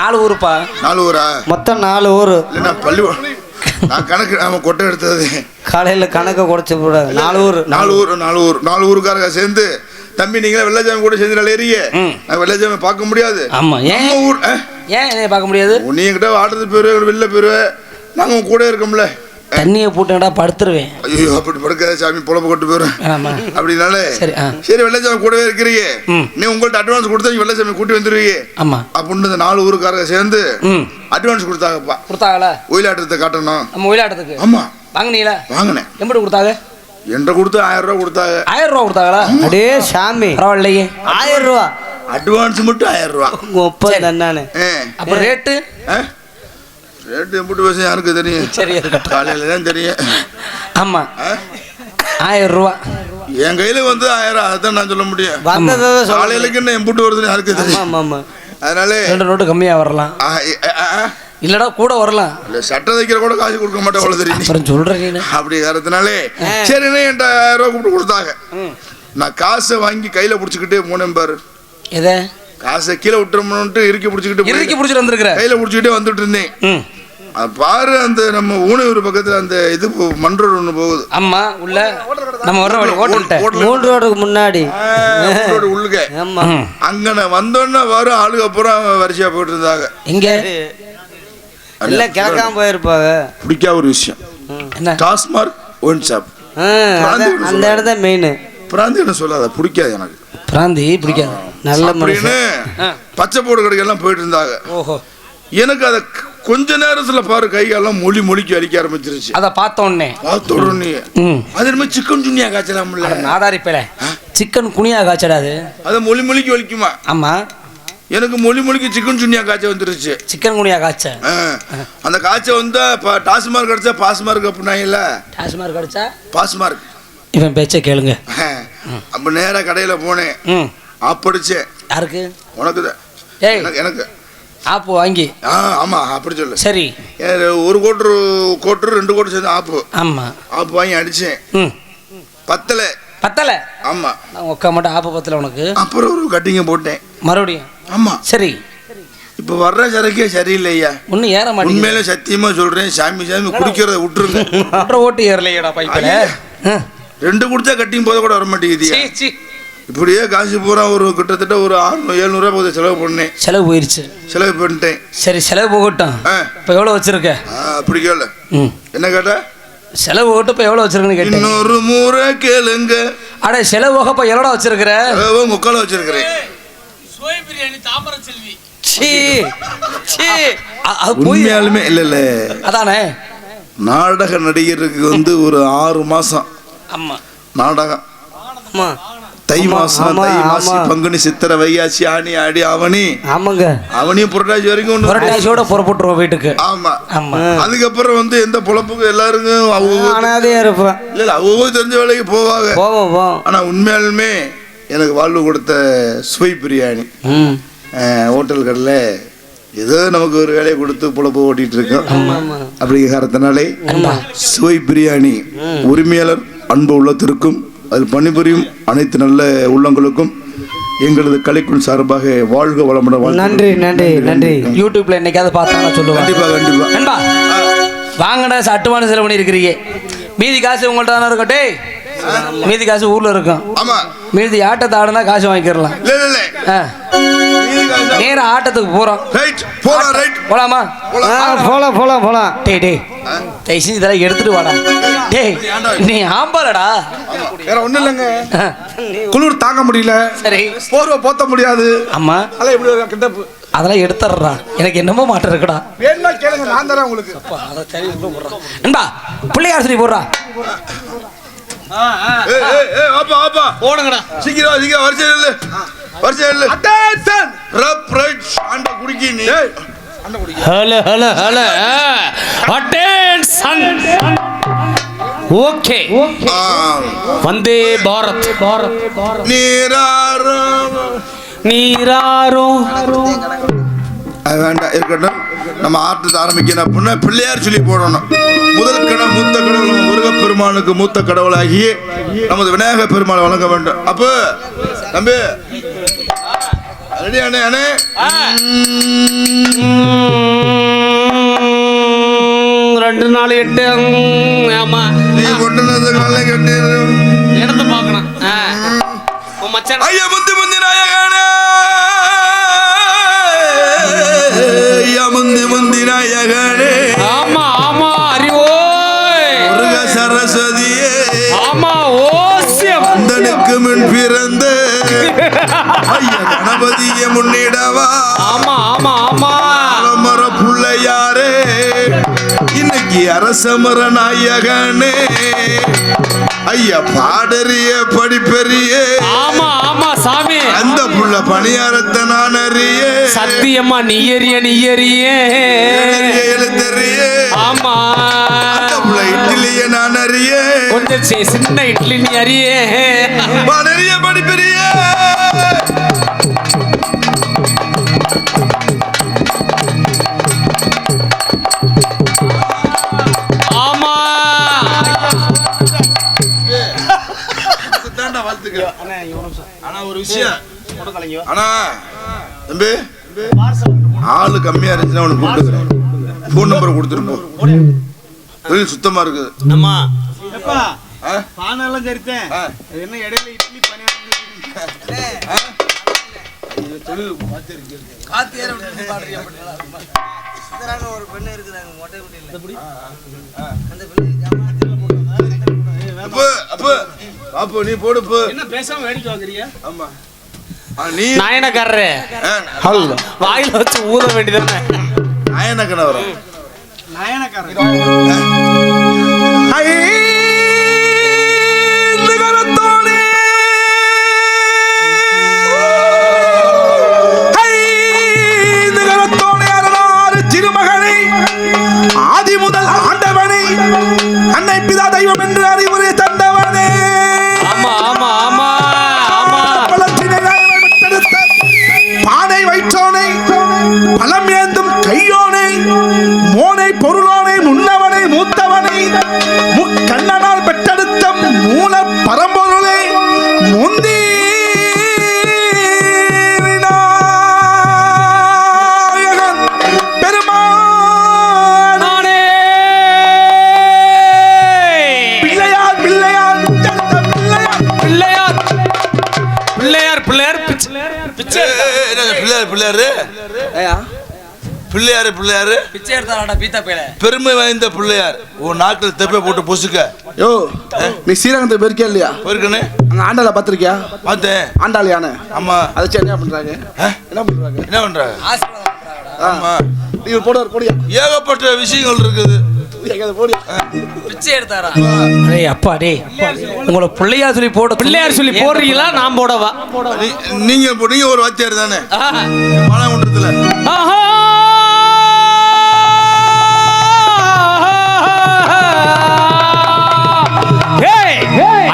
4 ஊருப்பா. 4 ஊரா? மொத்தம் 4 ஊர். இல்லைண்ணா பள்ளி நான் கணக்கு நாம கொட்டை எடுத்தது காலையில கணக்கை குறைச்ச போட 4 ஊர். 4 ஊருக்காரங்க சேர்ந்து தம்பி நீங்களே வெள்ளச்சாமி கூட சேர்ந்து ஏறிய நான் வெள்ளச்சாமி பார்க்க முடியாது. ஆமா ஏன் ஊர் ஏன் பார்க்க முடியாது? நீ என்கிட்ட ஆடுறது போயிருவேன், வெளில போயிருவேன், நாங்க உங்க கூட இருக்கோம்ல. தண்ணியை போட்டுடா படுத்துருவேன். ஐயோ அப்படி படுக்காத சாமி, பொழப்பு கொண்டு போயிடும் அப்படின்னாலே. சரி வெள்ளச்சாமி கூடவே இருக்கிறீங்க, நீ உங்கள்ட்ட அட்வான்ஸ் கொடுத்தா நீ வெள்ளச்சாமி கூட்டி வந்துருவீங்க. ஆமா அப்படின்னு இந்த 4 ஊருக்காரங்க சேர்ந்து அட்வான்ஸ் கொடுத்தாங்கப்பா. கொடுத்தாங்களா? ஒயிலாட்டத்தை காட்டணும் நம்ம ஒயிலாட்டத்துக்கு. ஆமா வாங்கினீங்களா? வாங்கினேன். எப்படி கொடுத்தாங்க? என்ற கொடுத்து 1000 ரூபா கொடுத்தாங்க. 1000 ரூபா கொடுத்தாங்களா? அடே சாமி பரவாயில்லையே. 1000 ரூபா அட்வான்ஸ் மட்டும் 1000 ரூபா. ஒப்பது தன்னானே. அப்ப ரேட்டு ரேட்டு எப்படி பேச யாருக்கு தெரியும்? சரி இருக்கட்டும், காலையில தான் தெரியும். ஆமா 1000 ரூபா என் கையில வந்து 1000, அதான் நான் சொல்ல முடியும். காலையிலக்கு என்ன எம்புட்டு வருதுன்னு யாருக்கு தெரியும்? ஆமா ஆமா. அதனால 2 நோட்டு கம்மியா வரலாம், இல்லடா கூட வரலாம். இல்ல சட்டை தைக்கிற கூட காசு கொடுக்க மாட்டேன், அவ்வளவு தெரியும். அப்புறம் சொல்றேன் அப்படி காரணத்தினாலே சரிண்ணே என்கிட்ட 1000 ரூபா கூப்பிட்டு கொடுத்தாங்க. நான் காசை வாங்கி கையில புடிச்சுக்கிட்டே போனேன் பாரு. எதை? காசை கீழே விட்டுறோம்னு இறுக்கி பிடிச்சிட்டு வந்திருக்கிறேன். கையில புடிச்சுக்கிட்டே வந்துட்டு இருந்தேன். பாரு அந்த நம்ம ஊனையூர் பக்கத்துல அந்த இது மண் ரோடு ஒண்ணு போகுது. ஆமா உள்ள நம்ம வர்ற வழி ஹோட்டல்ட்ட 3 ரோடுக்கு முன்னாடி உள்ளுக. ஆமா அங்க நான் வந்தோன்னா வரும் ஆளுக்கு அப்புறம் வரிசையா போயிட்டு இருந்தாங்க. எங்க இல்ல கிழக்காம போயிருப்பாங்க. பிடிக்காத ஒரு விஷயம் என்ன? டாஸ்மார்க் ஒயின் ஷாப் அந்த இடத்த மெயின். பிராந்தி என்ன சொல்லாத, பிடிக்காது எனக்கு. பிராந்தி பிடிக்காது. நல்ல அப்படின்னு பச்சை போடு கடைக்கெல்லாம் போயிட்டு இருந்தாங்க. ஓஹோ. எனக்கு அதை கொஞ்ச நேரத்துல பாரு கையெல்லாம் மொழிக்கு அடிக்க ஆரம்பிச்சிருச்சு. அத பார்த்த உடனே அது நம்ம சிக்கன் சுனியா காய்ச்சலாம்ல. நாதாரி பேல சிக்கன் குனியா காய்ச்சடாது, அது மொழிக்கு வலிக்குமா? ஆமா எனக்கு மொழிக்கு சிக்கன் சுனியா காய்ச்சல் வந்துருச்சு. சிக்கன் குனியா காய்ச்ச அந்த காய்ச்சல் வந்து டாஸ்மார்க் அடிச்சா பாஸ்மார்க் அப்படின்னாங்கல்ல. டாஸ்மார்க் அடிச்சா பாஸ்மார்க். இவன் பேச்ச கேளுங்க. அப்ப நேரா கடையில போனேன், ஆப்படிச்சேன். யாருக்கு? உனக்கு தான். ஏய் எனக்கு ஆப்பு வாங்கி. ஆமா அப்படி சொல்லு. சரி 1 கோட்டு 2 கோட்டு சேர்ந்து ஆப்பு. ஆமா ஆப்பு வாங்கி அடிச்சேன். பத்தல. ஆமா நான் உட்கா மட்டும் ஆப்பு பத்தல உனக்கு. அப்புறம் ஒரு கட்டிங்க போட்டேன் மறுபடியும். ஆமா சரி. இப்ப வர்ற சரக்கே சரியில்லையா, ஒன்னும் ஏற மாட்டேங்குது. உண்மையில சத்தியமா சொல்றேன், சாமி குடிக்கிறத விட்டுருங்க. ஓட்டு ஏறலையடா பைப்பில. 2 குடிச்சா கட்டிங் போத கூட வர மாட்டேங்குது. இப்படியே காசு பூரா ஒரு கிட்டத்தட்ட ஒரு 600-700 ரூபாய் போது செலவு பண்ணேன். செலவு போயிருச்சு. செலவு பண்ணிட்டேன். சரி செலவு போகட்டும். இப்ப எவ்வளவு வச்சிருக்க? அப்படி கேளு. என்ன கேட்ட? செலவு போட்டு இப்ப எவ்வளவு வச்சிருக்கேன்னு கேட்டேன். இன்னொரு முறை கேளுங்க. அட செலவு போக இப்ப எவ்வளவு வச்சிருக்கிற? முக்கால வச்சிருக்கிறேன். சோய் பிரியாணி தாமரை செல்வி. உண்மையாலுமே இல்ல அதானே. நாடக நடிகருக்கு வந்து ஒரு 6 மாசம். ஆமா நாடகம். தை மாசம் பங்குனி சித்திரை வைகாசி ஆனி ஆடி அவனி. ஆமாங்க அவனியும் புரட்டாசி வரைக்கும் புரட்டாசியோட புறப்பட்டுருவோம் வீட்டுக்கு. ஆமா ஆமா. அதுக்கப்புறம் வந்து எந்த பொழப்புக்கும் எல்லாருக்கும் அனாதையா இருப்பேன். இல்ல அவங்க தெரிஞ்ச வேலைக்கு போவாங்க. ஆனா உண்மையாலுமே எனக்கு வாழ்வு கொடுத்த சுவை பிரியாணி ஹோட்டல் கடையில் ஏதோ நமக்கு ஒரு வேலையை கொடுத்து பொழப்பு ஓட்டிட்டு இருக்கோம். அப்படிங்கிற காரணத்தினாலே சுவை பிரியாணி உரிமையாளர் அன்பு உள்ளத்திற்கும் அதில் பணிபுரியும் அனைத்து நல்ல உள்ளங்களுக்கும் எங்களது கலைக்குழு சார்பாக வாழ்க வளமுடன் வாழ்த்துக்கள். நன்றி நன்றி நன்றி. யூடியூப்ல என்னைக்காவது பார்த்தா நான் சொல்லுவேன். கண்டிப்பா கண்டிப்பா. நண்பா வாங்கடா அட்டுவான செலவு பண்ணி இருக்கிறீங்க. மீதி காசு உங்கள்ட்ட தானே இருக்கும். டேய் மீதி காசு ஊர்ல இருக்கும். ஆமா மீதி ஆட்டத்தை ஆடுனா காசு வாங்கிக்கிறலாம். இல்ல இல்ல இல்ல ஆ. நேரா ஆட்டத்துக்கு போறோம். ரைட் போலாம் ரைட் போலாமா? போலாம் போலாம் போலாம். டேய் டேய் டேய் செஞ்சு இதெல்லாம் எடுத்துட்டு வாடா. டேய் நீ ஆம்பாலடா. வேற ஒண்ணும் இல்லைங்க, குளிர் தாங்க முடியல, சரி போர்வை போத்த முடியாது. அம்மா அதெல்லாம் எப்படி வரும் கிட்டப்பு? அதெல்லாம் எடுத்துடுறா. எனக்கு என்னமோ மாட்டம் இருக்குடா. வேணுமா கேளுங்க, நான் தரேன் உங்களுக்கு. நண்பா பிள்ளையார் சொல்லி போடுறா. ஏய் ஏய் ஏய் வாப்பா வாப்பா போடுங்கடா. சீக்கிரம் சீக்கிரம் வரிசையில் இல்ல வரிசையில் இல்ல அட்டென்ஷன் ரப் ரைட் ஆண்ட குடிக்கி நீ hello hello hello attention. Okay Vande Bharat நீராரோ நீராரோ. அது வேண்டாம் இருக்கட்டும். நம்ம ஆட்டத்தை ஆரம்பிக்கணும் அப்படின்னா பிள்ளையார் சொல்லி போடணும். முதல் கடவுள் மூத்த கடவுள் நம்ம முருகப்பெருமானுக்கு மூத்த கடவுளாகி நமது விநாயக பெருமாளை வணங்க வேண்டும். அப்போ தம்பி ரெடி அண்ணே அண்ணே 2 4 8. ஆமா நீ கொண்டு காலை கட்டி இடத்த பார்க்கணும். மச்சான் ஐயா முந்தி முந்தி நாயகனே ஐயா முந்தி முந்தி நாயகனே. ஆமா ஆமா அறிவோய் முருக சரஸ்வதியே ஆமா ஓசியம் அந்தனுக்கு முன் பிறந்த ஐயா கணபதியை முன்னிடவா. ஆமா ஆமா ஆமா மர புள்ளையாரே இன்னைக்கு அரசமர நாயகனே ஐயா பாடறிய படிப்பெரிய. ஆமா ஆமா சாமி அந்த புள்ள பணியாரத்தை நான் அறிய சத்தியமா நீ எறிய எழுத்தறிய. ஆமா அந்த புள்ள இட்லிய நான் அறிய கொஞ்சம் சின்ன இட்லி நீ அறிய பாடறிய படிப்பெரிய. ஆமா ஆனா ஒரு விஷயம் ஆனா தம்பி ஆளு கம்மியா இருந்துச்சுன்னா உனக்கு கூப்பிட்டுக்கிறேன். ஃபோன் நம்பர் கொடுத்துருப்போம். தொழில் சுத்தமா இருக்குது. அம்மா ஆ? பானெல்லாம் சரித்தேன். ஆ. என்ன இடையில இட்லி பணியாரம் ஒரு பெண்ணு இருக்குதாங்க மொட்டை குட்டியில். அந்த அப்போ அப்போ அப்போ நீ போடுப்பு. என்ன பேசாம வேடிக்கை வாங்குறீங்க? ஆமா நீ நாயனக்காரரு ஆ, வாயில வச்சு ஊத வேண்டியதானே. நாயன கணவரம் நாயனக்காரன் திருமகனை ஆதி முதல் ஆண்டவனை அன்னை பிதா தெய்வம் என்று அறிவுரை தந்தவனே. ஆமா ஆமா ஆமா ஆமா பானை வைத்தோனை பலம் ஏந்தும் கையோனை மோனை பொருளோனை முன்னவனை மூத்தவனை முக்கண்ணனால் பெற்றெடுத்த மூல பரம்பொருளை முந்தி பிள்ளையாரு பிள்ளையாரு பிச்சை எடுத்தாடா பீத்தா பேல பெருமை வாய்ந்த பிள்ளையார். உன் நாக்கில் தெப்பை போட்டு பொசுக்க. யோ நீ ஸ்ரீரங்கத்தை போயிருக்கியா இல்லையா? போயிருக்கனே. அங்க ஆண்டாள பாத்திருக்கியா? பார்த்தேன். ஆண்டாள் யானை. ஆமா அதை வச்சு என்ன பண்றாங்க? என்ன பண்றாங்க? என்ன பண்றாங்க? ஆமா நீங்க போடுவார் போடியா? ஏகப்பட்ட விஷயங்கள் இருக்குது. போடியா? பிச்சை எடுத்தாரா? டேய் அப்பா டேய் உங்களை பிள்ளையார் சொல்லி போட பிள்ளையார் சொல்லி போடுறீங்களா? நான் போடவா? நீங்க ஒரு வாத்தியார் தானே மானாங்குன்றத்துல?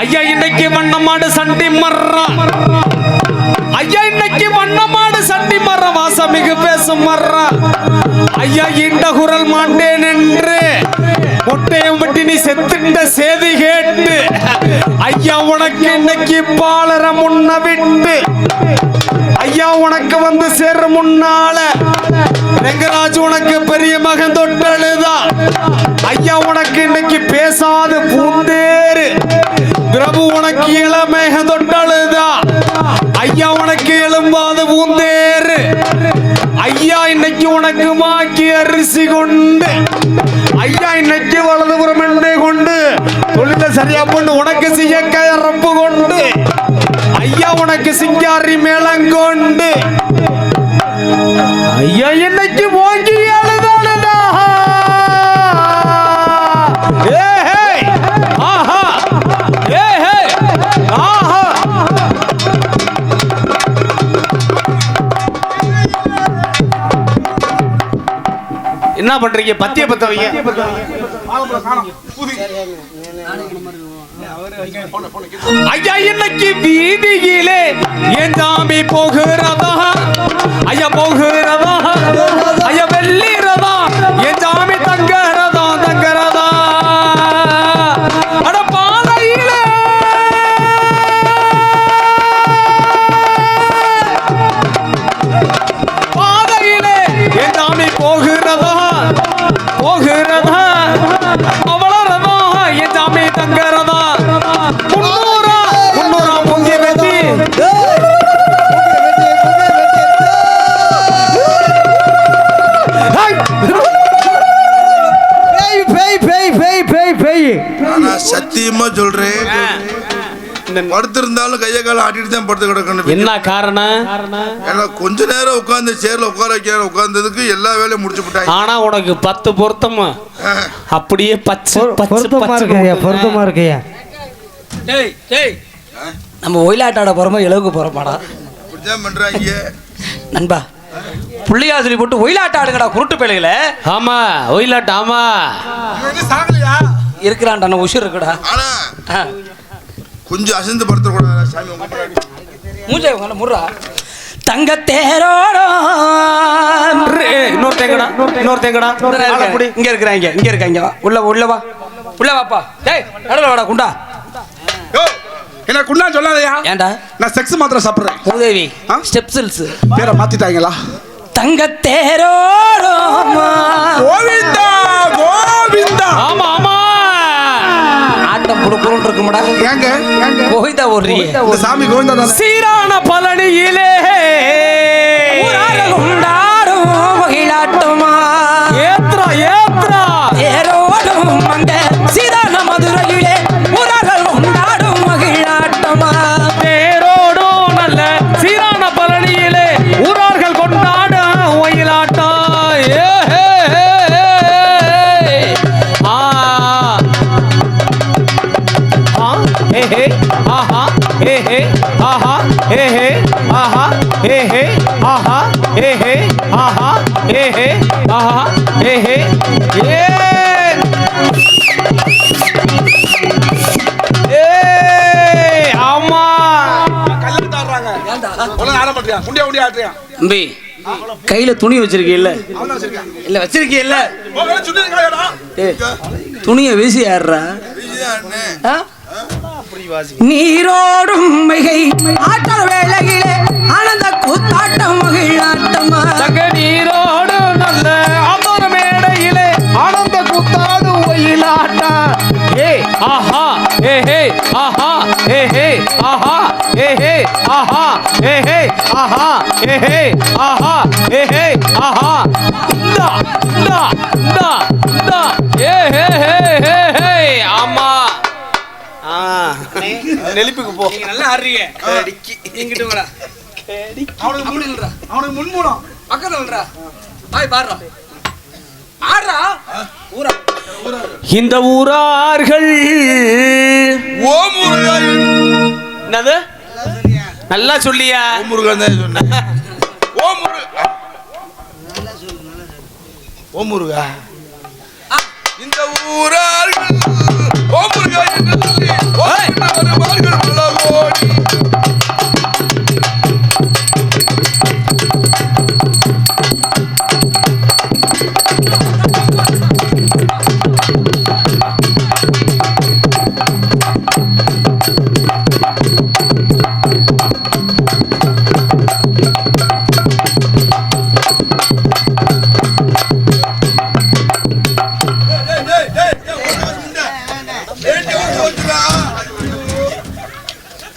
ஐயா இன்னைக்கு வண்ணமாடு சண்டி மர்றான். ஐயா இன்னைக்கு வண்ணமாடு சண்டி மர்ற வாசமிகு பேசும் மர்றான். ஐயா இந்த குரல் மாட்டேன் என்று மொட்டையம் வட்டி நீ செத்துட்ட சேதி கேட்டு ஐயா உனக்கு இன்னைக்கு பாலர முன்ன விட்டு ஐயா உனக்கு வந்து சேர முன்னால ரெங்கராஜ் உனக்கு பெரிய மகன் தொட்டழுதா. ஐயா உனக்கு இன்னைக்கு பேசாத பூந்தேரு பிரபு உனக்கு இளமேக தொட்டழுதா. ஐயா உனக்கு எழும்பாத பூந்தேரு. ஐயா இன்னைக்கு உனக்கு மாக்கி அரிசி கொண்டு ஐயா இன்னைக்கு வலதுபுறம் எண்ணெய் கொண்டு தொழில சரியா பண்ணு உனக்கு செய்ய கயறப்பு கொண்டு ஐயா உனக்கு சிங்காரி மேளங்கொண்டு ஐயா இன்னைக்கு வாங்கி அழுதானடா. ஆஹா ஆஹா என்ன பண்றீங்க? பத்திய பத்த வைங்க. ஐயா இன்னைக்கு வீதியிலே என் சாமி போகிறதா. ஐயா போகிறதா. ஐயா வெள்ளிரதா. என் சாமி தங்கறதா தங்கறதா. அட பாதையிலே பாதையிலே என் சாமி போகிறதா போகிறதா. அவளரதா என் சாமி தங்கறதா. முன்னூறா முந்தி வெட்டி சத்தியமா சொல்றேன், படுத்திருந்தாலும் கைய கால ஆட்டிட்டு தான் படுத்து கிடக்கணும். என்ன காரணம்? ஏன்னா கொஞ்ச நேரம் உட்கார்ந்து சேர்ல உட்கார வைக்க உட்கார்ந்ததுக்கு எல்லா வேலையும் முடிச்சு விட்டாங்க. ஆனா உனக்கு 10 பொருத்தமா அப்படியே பச்சை பொருத்தமா இருக்கையா பொருத்தமா இருக்கையா. நம்ம ஒயிலாட்டாட போறோமா இலவுக்கு போறோமாடா? இப்படிதான் பண்றாங்க நண்பா. புள்ளியாசிரி போட்டு ஒயிலாட்ட ஆடுங்கடா குருட்டு பிள்ளைகள. ஆமா ஒயிலாட்ட. ஆமா இருக்கிறான்டா உஷர் இருக்குடா. ஆனா கொஞ்சம் அசந்து படுத்த கூடாது சாமி. மூஞ்சை உங்களை முறா தங்க தேரோடோ. இன்னொரு தேங்கடா இன்னொரு தேங்கடா. இங்க இருக்கிறாங்க இங்க இருக்காங்க. உள்ள உள்ள வா உள்ள வாப்பா. டேய் நடுல வாடா குண்டா. என்ன குண்டா சொல்லாதயா? ஏன்டா? நான் செக்ஸ் மாத்திரை சாப்பிடுறேன். மூதேவி ஸ்டெப்சில்ஸ் பேரை மாத்திட்டாங்களா? தங்க தேரோடோ கோவிந்தா கோவிந்தா. ஆமா ஆமா ஆட்டம் புடுப்புன்னு இருக்குமாடா. ஏங்க கோவிந்தா ஓடுறீங்க. இந்த சாமி கோவிந்தா தான். சீரான பழனியிலே கொண்டாடும் மகிழாட்டமா ஏத்ரா ஏத்ரா தேரோடும் அங்க சீதான மதுரையிலே ஊரார்கள் கொண்டாடும் மகிழாட்டமா. தேரோடும் நல்ல சீரான பழனியிலே ஊரார்கள் கொண்டாடும் ஒயிலாட்டம். ஆஹா ஏஹே ஆஹா ஏஹே ஆஹா ஏஹே ஆஹா ஏஹே ஆஹா ஏஹே ஆஹா ஏஹே ஏ ஆமா கல்ல ஆடுறாங்க. ஒழுங்கா ஆட மாட்டியா? குண்டியா குண்டியா ஆடுறியா? தம்பி கையில துணி வச்சிருக்கீல்ல? அவன் வச்சிருக்கான். இல்ல வச்சிருக்கீல்ல? போகல சுத்தி இருக்காடா. துணியை வீசி ஆடுறா. நீரோடும் மிகை ஆட்டல் வேளையிலே ஆனந்த கூத்தாட்டம் மகிழாட்டமா. தங்க நீரோடு நல்ல ஆத்தோர மேடையிலே ஆனந்த கூத்தாடு ஒயிலாட்டா. ஏ ஆஹா ஏஹே ஆஹா ஏஹே ஆஹா ஏஹே ஆஹா ஏஹே ஆஹா ஏஹே ஆஹா ஏஹே ஆஹா இந்தா இந்தா இந்தா இந்தா ஏஹே ஹே ஹே. ஆமா நெலிப்புக்கு போ. நீங்க நல்லா ஆடுறீங்க. இங்கிட்டு வாடா. அவனுக்கு முன்மூலம் பக்கத்துல இல்லடா. பாய் பாடுறா. ஆடுறா. ஊரா இந்த ஊரார்கள் ஓ முருகா. என்னது நல்லா சொல்லியா? ஓ முருகா தான் சொன்னேன். ஓ முருகா ஓ முருகா. இந்த ஊரார்கள் ஓ முருகா என்று சொல்லி வருவார்கள் உலகோடி.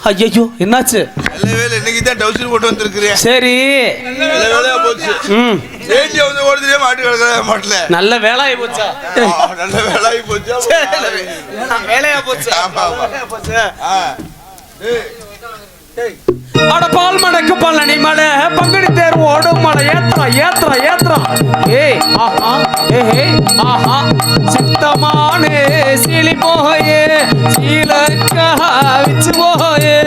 ஐயோ என்னாச்சு? நல்ல வேலை இன்னைக்கு தான் டவுசர் போட்டு வந்திருக்கிறேன். சரி நல்ல வேலையா போச்சு. வேண்டிய வந்து ஓடுதே மாட்டு கிடக்கிற மாட்டல. நல்ல வேலையாயி போச்சா? நல்ல வேலையாயி போச்சு. வேலையா போச்சு. ஆமா போச்சு. அட பால் மடக்கு பழனி மலை பங்குனி தேர் ஓடும் மலை ஏத்ரா ஏத்ரா ஏத்ரா. ஏய் ஆஹா ஏஹே ஆஹா சித்தமானே சீலி போயே சீலக்கா விச்சு போயே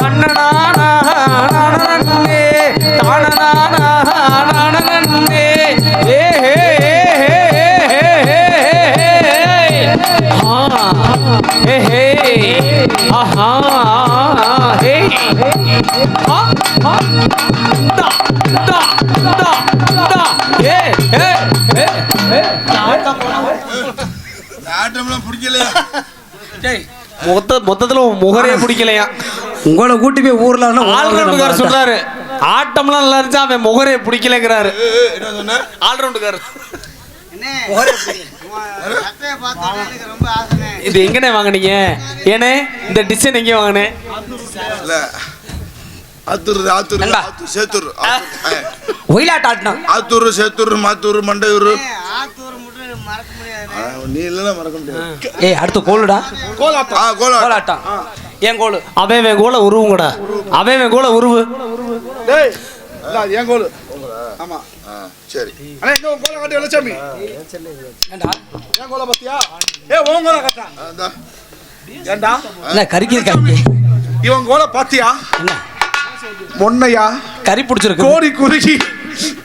அண்ணனானா நானனே தானனானா நானனே ஏஹே ஏஹே ஆஹா ஹே ஆ ஆ டா டா டா டா ஏ ஏ ஏ ஆட்டம்லாம் பிடிக்கல. டேய் மொத்தத்துல முகரே பிடிக்கலையா? உங்களை கூட்டி போய் ஊர்ல ஆல்ரவுண்டுக்காரர் சொல்றாரு ஆட்டம்லாம் நல்லா இருந்துச்சு, அவன் முகரே பிடிக்கலங்கிறாரு. என்ன சொன்ன? ஆல்ரவுண்டுக்காரர் இது எங்கண்ணே வாங்குனீங்க? ஏனே இந்த டிசைன் எங்க வாங்கினேன்? இல்ல ஆத்தூர் ஆத்தூர் ஆத்தூர் சேத்தூர் ஒயிலாட்டாட்னா ஆத்தூர் சேத்தூர் மாத்தூர் மண்டையூர். நீ இல்லைன்னா மறக்க முடியாது. ஏய் அடுத்து கோலுடா. கோலாட்டம் ஏன் கோலு? அவன் கோல உருவுங்கடா. அவன் கோல உருவு. டேய் இல்ல ஏன் கோல். ஆமா சரி. அண்ணா இங்க கோல காட்டி வெள்ளச்சாமி. ஏண்டா ஏன் கோல பாத்தியா? ஏய் ஓன் கோல காட்டா. அதான் ஏண்டா என்ன கறிக்கு இருக்காங்க? இவன் கோல பாத்தியா? என்ன மொன்னையா கறி பிடிச்சிருக்கு? கோடி குறுகி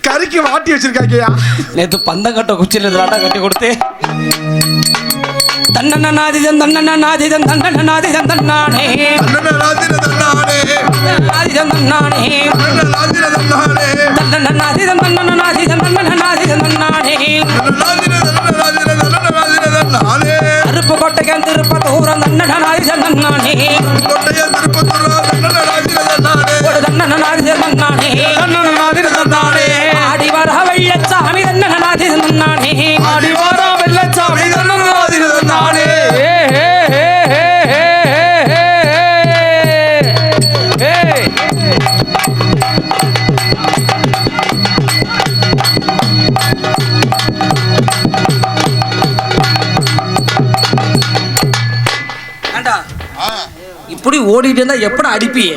கறிக்கு வாட்டி வச்சிருக்காங்கயா. நேத்து பந்தங்கட்ட குச்சியில திராட்டா கட்டி கொடுத்து தன்னநாதிதன் தன்னநாதிதன் தன்னநாதிதன் தன்னானே தன்னநாதிதன் தன்னானே நாதிதன் தன்னானே தன்னநாதிதன் தன்னானே தன்னநாதிதன் தன்னநாதிதன் தன்னநாதிதன் தன்னானே தன்னானே அருப்பு கொட்டையன் திருப்பத்தூரம் தன்னநாதிதன் தன்னானே கொட்டையன் திருப்பத்தூரம் தன்னநாதிதன் தன்னானே ஒரு தன்னநாதிதன் தன்னானே தன்னநாதிதன் தன்னானே ஆடி வர வெள்ளச்சாமி தன்னநாதிதன் தன்னானே ஆடி வர வெள்ளச்சாமி தன்னநாதிதன் தன்னானே. இப்படி ஓடிட்டு இருந்தா எப்படி அடிப்பியே?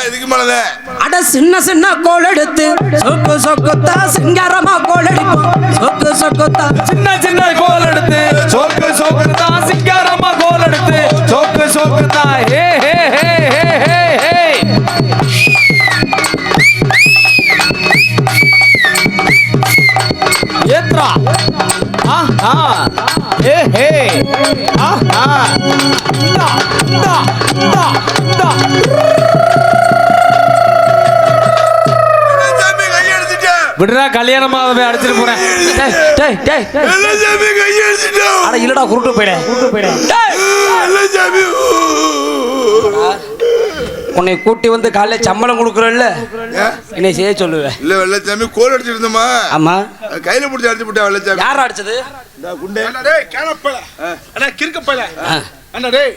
இதுக்கு மேலதே அட சின்ன சின்ன கோல் எடுத்து சொக்கு சொக்குத்தா சிங்காரமா கோல் அடிப்போம். சொக்கு சொக்குத்தா சின்ன சின்ன கோல் எடுத்து சோக்கு சோக்குதா சிங்காரமா கோல் எடுத்து சோக்கு சோக்குதா. ஏ ஹே ஹே ஹே ஹே ஏத்ரா ஆஹா ஏ ஹே ஆஹா டா டா டா டா. வெள்ளச்சாமி கையெடுத்துட்டேன். விடுறா கல்யாணமாக போய் அடிச்சிட்டு போறேன். டேய் டேய் வெள்ளச்சாமி கையெடுத்துட்டேன். அட இல்லடா குருட்டு போயிடு. வெள்ளச்சாமி உன்னை கூட்டி வந்து காலைல சம்பளம் கொடுக்குறல்ல என்னை செய்ய சொல்லுவேன். இல்ல வெள்ளச்சாமி கோல் அடிச்சிட்டு இருந்தோமா? ஆமா கையில பிடிச்சி அடிச்சு விட்டா வெள்ளச்சாமி. யார் அடிச்சது? குண்டே டேய் கேனப்பல. அண்ணா கிறுக்கப்பல. அண்ணா டேய்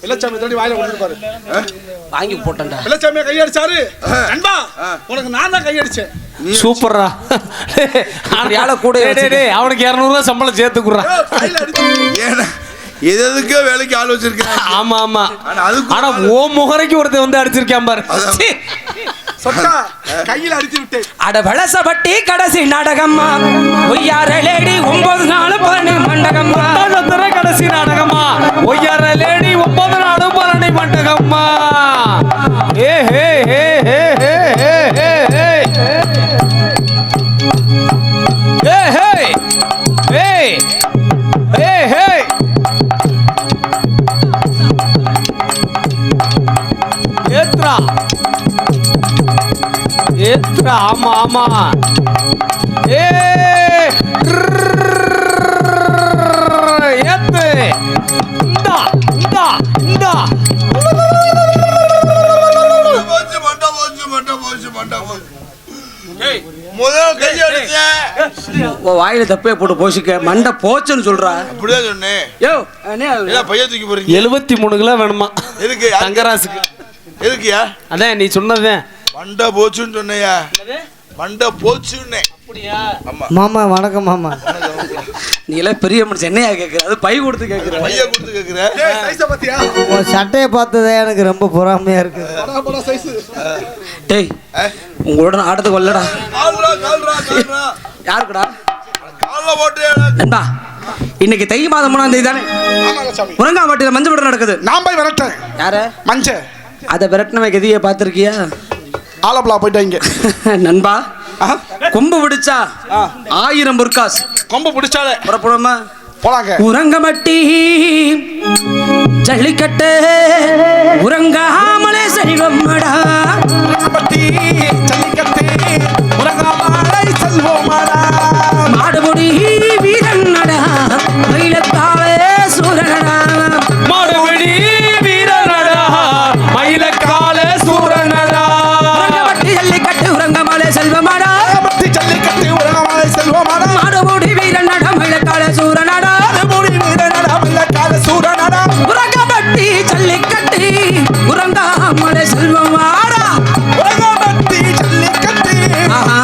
வெள்ளச்சாமி தடி வாயில கொடுத்து பாரு. வாங்கி போட்டேன்டா. வெள்ளச்சாமி கை அடிச்சாரு. நண்பா உனக்கு நான் தான் கை அடிச்சேன். சூப்பர்ரா. யால கூட அவனுக்கு 200 ரூபாய் சம்பளம் சேர்த்து குடுறான். ஏன்னா எதுக்கோ வேலைக்கு ஆள் வச்சிருக்கேன். ஆமா ஆமா. அதுக்கு ஆனா ஓ முகரைக்கு ஒருத்தன் வந்து அடிச்சிருக்கான் பாரு. சொக்கா கையில அடிச்சு விட்டேன். அட வளசபட்டி கடைசி நாடகம்மா ஒய்யார லேடி 9 நாள் 12 மண்டகம்மா. கடைசி நாடகமா ஒய்யார லேடி 9 நாள் 12 மண்டகம்மா. ஏ ஹே ஹே ஹே ஹே ஹே ஹே ஏ ஹே ஹே ஹே ஹே ஏத்ரா ஏத்ரா ஆமா ஆமா. ஏ ஏத்து இந்தா இந்தா இந்தா. போச்சு மண்டா போச்சு மண்டா போச்சு மண்டா போச்சு. முதல் கையை அடிச்சேன். வாயில தப்பே போட்டு போசிக்க மண்டை போச்சுன்னு சொல்றா. அப்படிதான் சொன்னேன். யோ என்ன பையன் தூக்கி போறீங்க? 73 கிலோ வேணுமா எதுக்கு? தங்கராசுக்கு. எதுக்குயா? அதான் நீ சொன்னதேன். மண்டை போச்சுன்னு சொன்னையா? மண்டை போச்சுன்னே. மாமா வணக்கம் மாமா. நீ எல்லாம் பெரிய மனுஷன் என்னையா கேட்குற? அது பை கொடுத்து கேட்குற. பைய கொடுத்து கேட்குற. உன் சட்டையை பார்த்ததே எனக்கு ரொம்ப பொறாமையா இருக்கு. டேய் உங்களோட ஆட்டத்துக்கு வரலடா. யாருக்குடா? நண்பா இன்னைக்கு தை மாதம் 3ஆம் தேதி தானே? முருங்காம்பட்டியில் மஞ்சள் விட நடக்குது. நான் போய் விரட்டேன். யார? மஞ்ச அதை விரட்டினவன் கதியை பார்த்துருக்கியா? ஆலப்பலா போயிட்டாங்க. நண்பா கொம்பு பிடிச்சா 1000 பொற்காஸ். கொம்பு பிடிச்சாலே புறப்படுமா? போலாங்க. உறங்கமட்டி ஜல்லிக்கட்டு உறங்காமலே செல்வமடா. உறங்கமட்டி ஜல்லிக்கட்டு உறங்காமலே செல்வமடா. மாடுபுடி வீரனடா மயிலக்காவே சூரனடா. மாடுபிடி வீரனடா மயிலக்கால சூரனடா. உறங்கமட்டி ஜல்லிக்கட்டு உறங்காமலே செல்வமடா. உறங்கமட்டி ஜல்லிக்கட்டு உறங்காமலே செல்வமடா. மாடுபுடி வீரனடா மயிலக்கால சூரனடா. மாடுபுடி வீரனடா மயிலக்கால சூரனடா. உறங்கமட்டி ஜல்லிக்கட்டு உறங்காமலே செல்வமடா. உறங்கமட்டி ஜல்லிக்கட்டு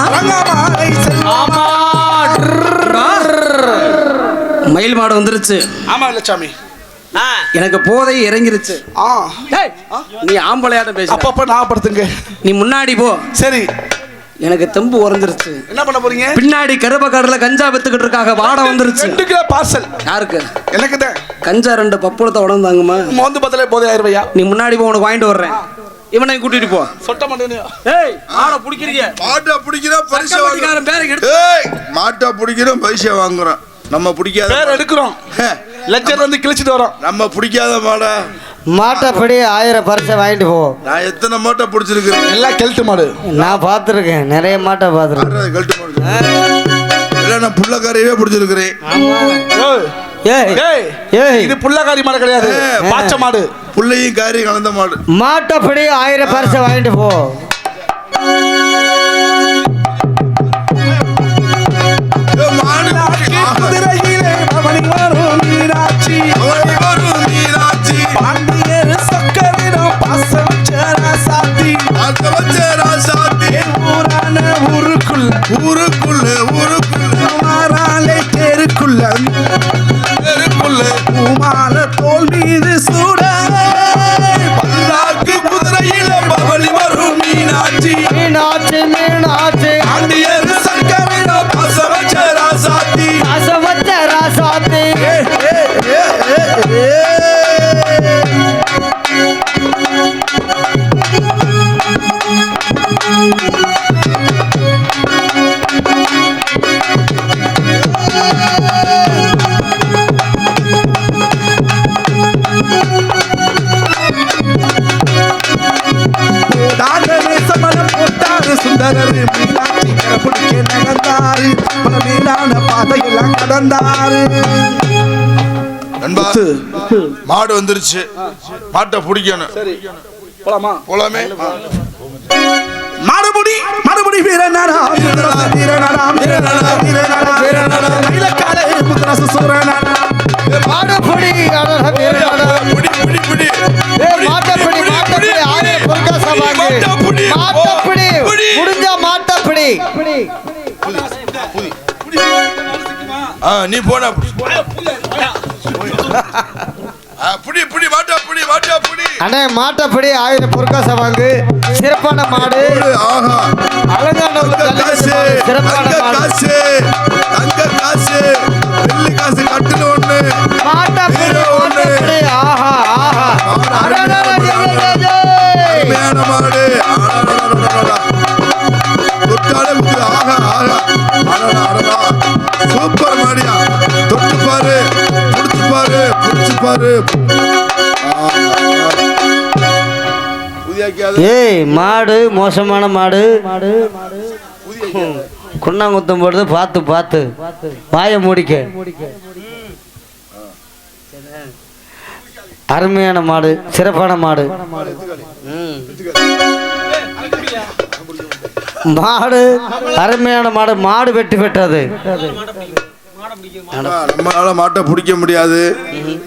உறங்காமலே செல்வமடா. மயில் மாடு வந்துருச்சு. ஆமா லட்சாமி, எனக்கு போதை இறங்கிருச்சு. நீ ஆம்பளையாட்டம் பேச. அப்பப்ப ஞாபகப்படுத்துங்க. நீ முன்னாடி போ. சரி. எனக்கு தெம்பு உறந்துருச்சு. என்ன பண்ண போறீங்க? பின்னாடி கருப்பக்காடுல கஞ்சா வித்துக்கிட்டு இருக்காங்க. வாட வந்துருச்சு. 2 கிலோ பார்சல். யாருக்கு? எனக்கு தான். கஞ்சா 2 பப்புளத்தை உடந்தாங்கம்மா. மோந்து பத்தலே போதே 1000 ரூபாயா. நீ முன்னாடி போ, உனக்கு வாங்கிட்டு வர்றேன். இவனை கூட்டிட்டு போ. சொட்ட மாட்டேனியா? ஏய் மாடை பிடிக்கிறீங்க. மாட்டை பிடிக்கிறோம் பரிசு வாங்குறோம். பேரை எடுத்து. ஏய் மாட்டை பிடிக்கிறோம் பரிசு வாங்குறோம். நம்ம பிடிக்காத பேர் எடுக்கிறோம். லட்சம் வந்து கிழிச்சிட்டு வரோம். நம்ம பிடிக்காத மாடா. மாட்டைப்படி 1000 பரிசை வாங்கிட்டு போ. நான் எத்தனை மாட்டை பிடிச்சிருக்கிறேன். எல்லாம் கெல்ட்டு மாடு. நான் பார்த்துருக்கேன், நிறைய மாட்டை பார்த்துருக்கேன். கழட்டு மாடு இல்லை, நான் புள்ளக்காரையவே பிடிச்சிருக்கிறேன். ஏய் ஏய் ஏய் இது புள்ளக்காரி மாடு கிடையாது, பாச்ச மாடு. புள்ளையும் காரி கலந்த மாடு. மாட்டைப்படி 1000 பரிசை வாங்கிட்டு போ. குதிரையிலே அவனி வரும் மீனாட்சி. பாண்டியர் சொக்கரிடம் பாசம் வச்ச ராசாத்தி. ஊரான ஊருக்குள்ள மாறாலே தெருக்குள்ள பூமால தோல் மீது சூட பல்லாக்கு குதிரையில பவனி வரும் மீனாட்சி. மீனாட்சி மீனாட்சி பாண்டியர் சொக்கரிடம் பாசம் வச்ச ராசாத்தி. அசவச்ச ராசாத்தி. சுந்தரர் மீனாட்சி கரப்புடிக்க நடந்தாரு. பல மேலான பாதையெல்லாம் கடந்தாரு. நண்பா மாடு வந்துருச்சு, மாட்டை பிடிக்கணும். போலாமா? போலாமே. மறுபடி வீரனாரா வீரனாரா வீரனாரா வீரனாரா வீரனாரா மயிலக்காலே முத்துராசு சூரனாரா. மாட்டப்படி வீரனாரா புடி புடி புடி. மாட்டப்படி மாட்டப்படி 1000 பொற்காசை வாங்கு. மாட்டப்படி முடிஞ்சா மாட்டப்படி. நீ போனா புடி புடி மாட்டா புடி மாட்டா புடி. அண்ணே மாட்டப்படி 1000 பொற்காசை வாங்கு. சிறப்பான மாடு. ஆஹா அலங்காநல்லூர் சிறப்பான மாடு. தங்க காசு வெள்ளி காசு கட்டுல ஒண்ணு. மாட்டப்படி மாட்டப்படி. ஆஹா ஆஹா அருமையான மாடு. தொட்டாலே ஆஹா ஆஹா அடடா சூப்பர் மாடியா. தொட்டு பாரு, புடிச்சு பாரு, புடிச்சு பாரு. ஏய் மாடு மோசமான மாடு. குண்ணாங்குத்தம் போடுறது பார்த்து பார்த்து வாயை மூடிக்க. அருமையான மாடு, சிறப்பான மாடு. மாடு அருமையான மாடு. மாடு வெட்டி பெற்றது. நம்மளால மாட்டை பிடிக்க முடியாது.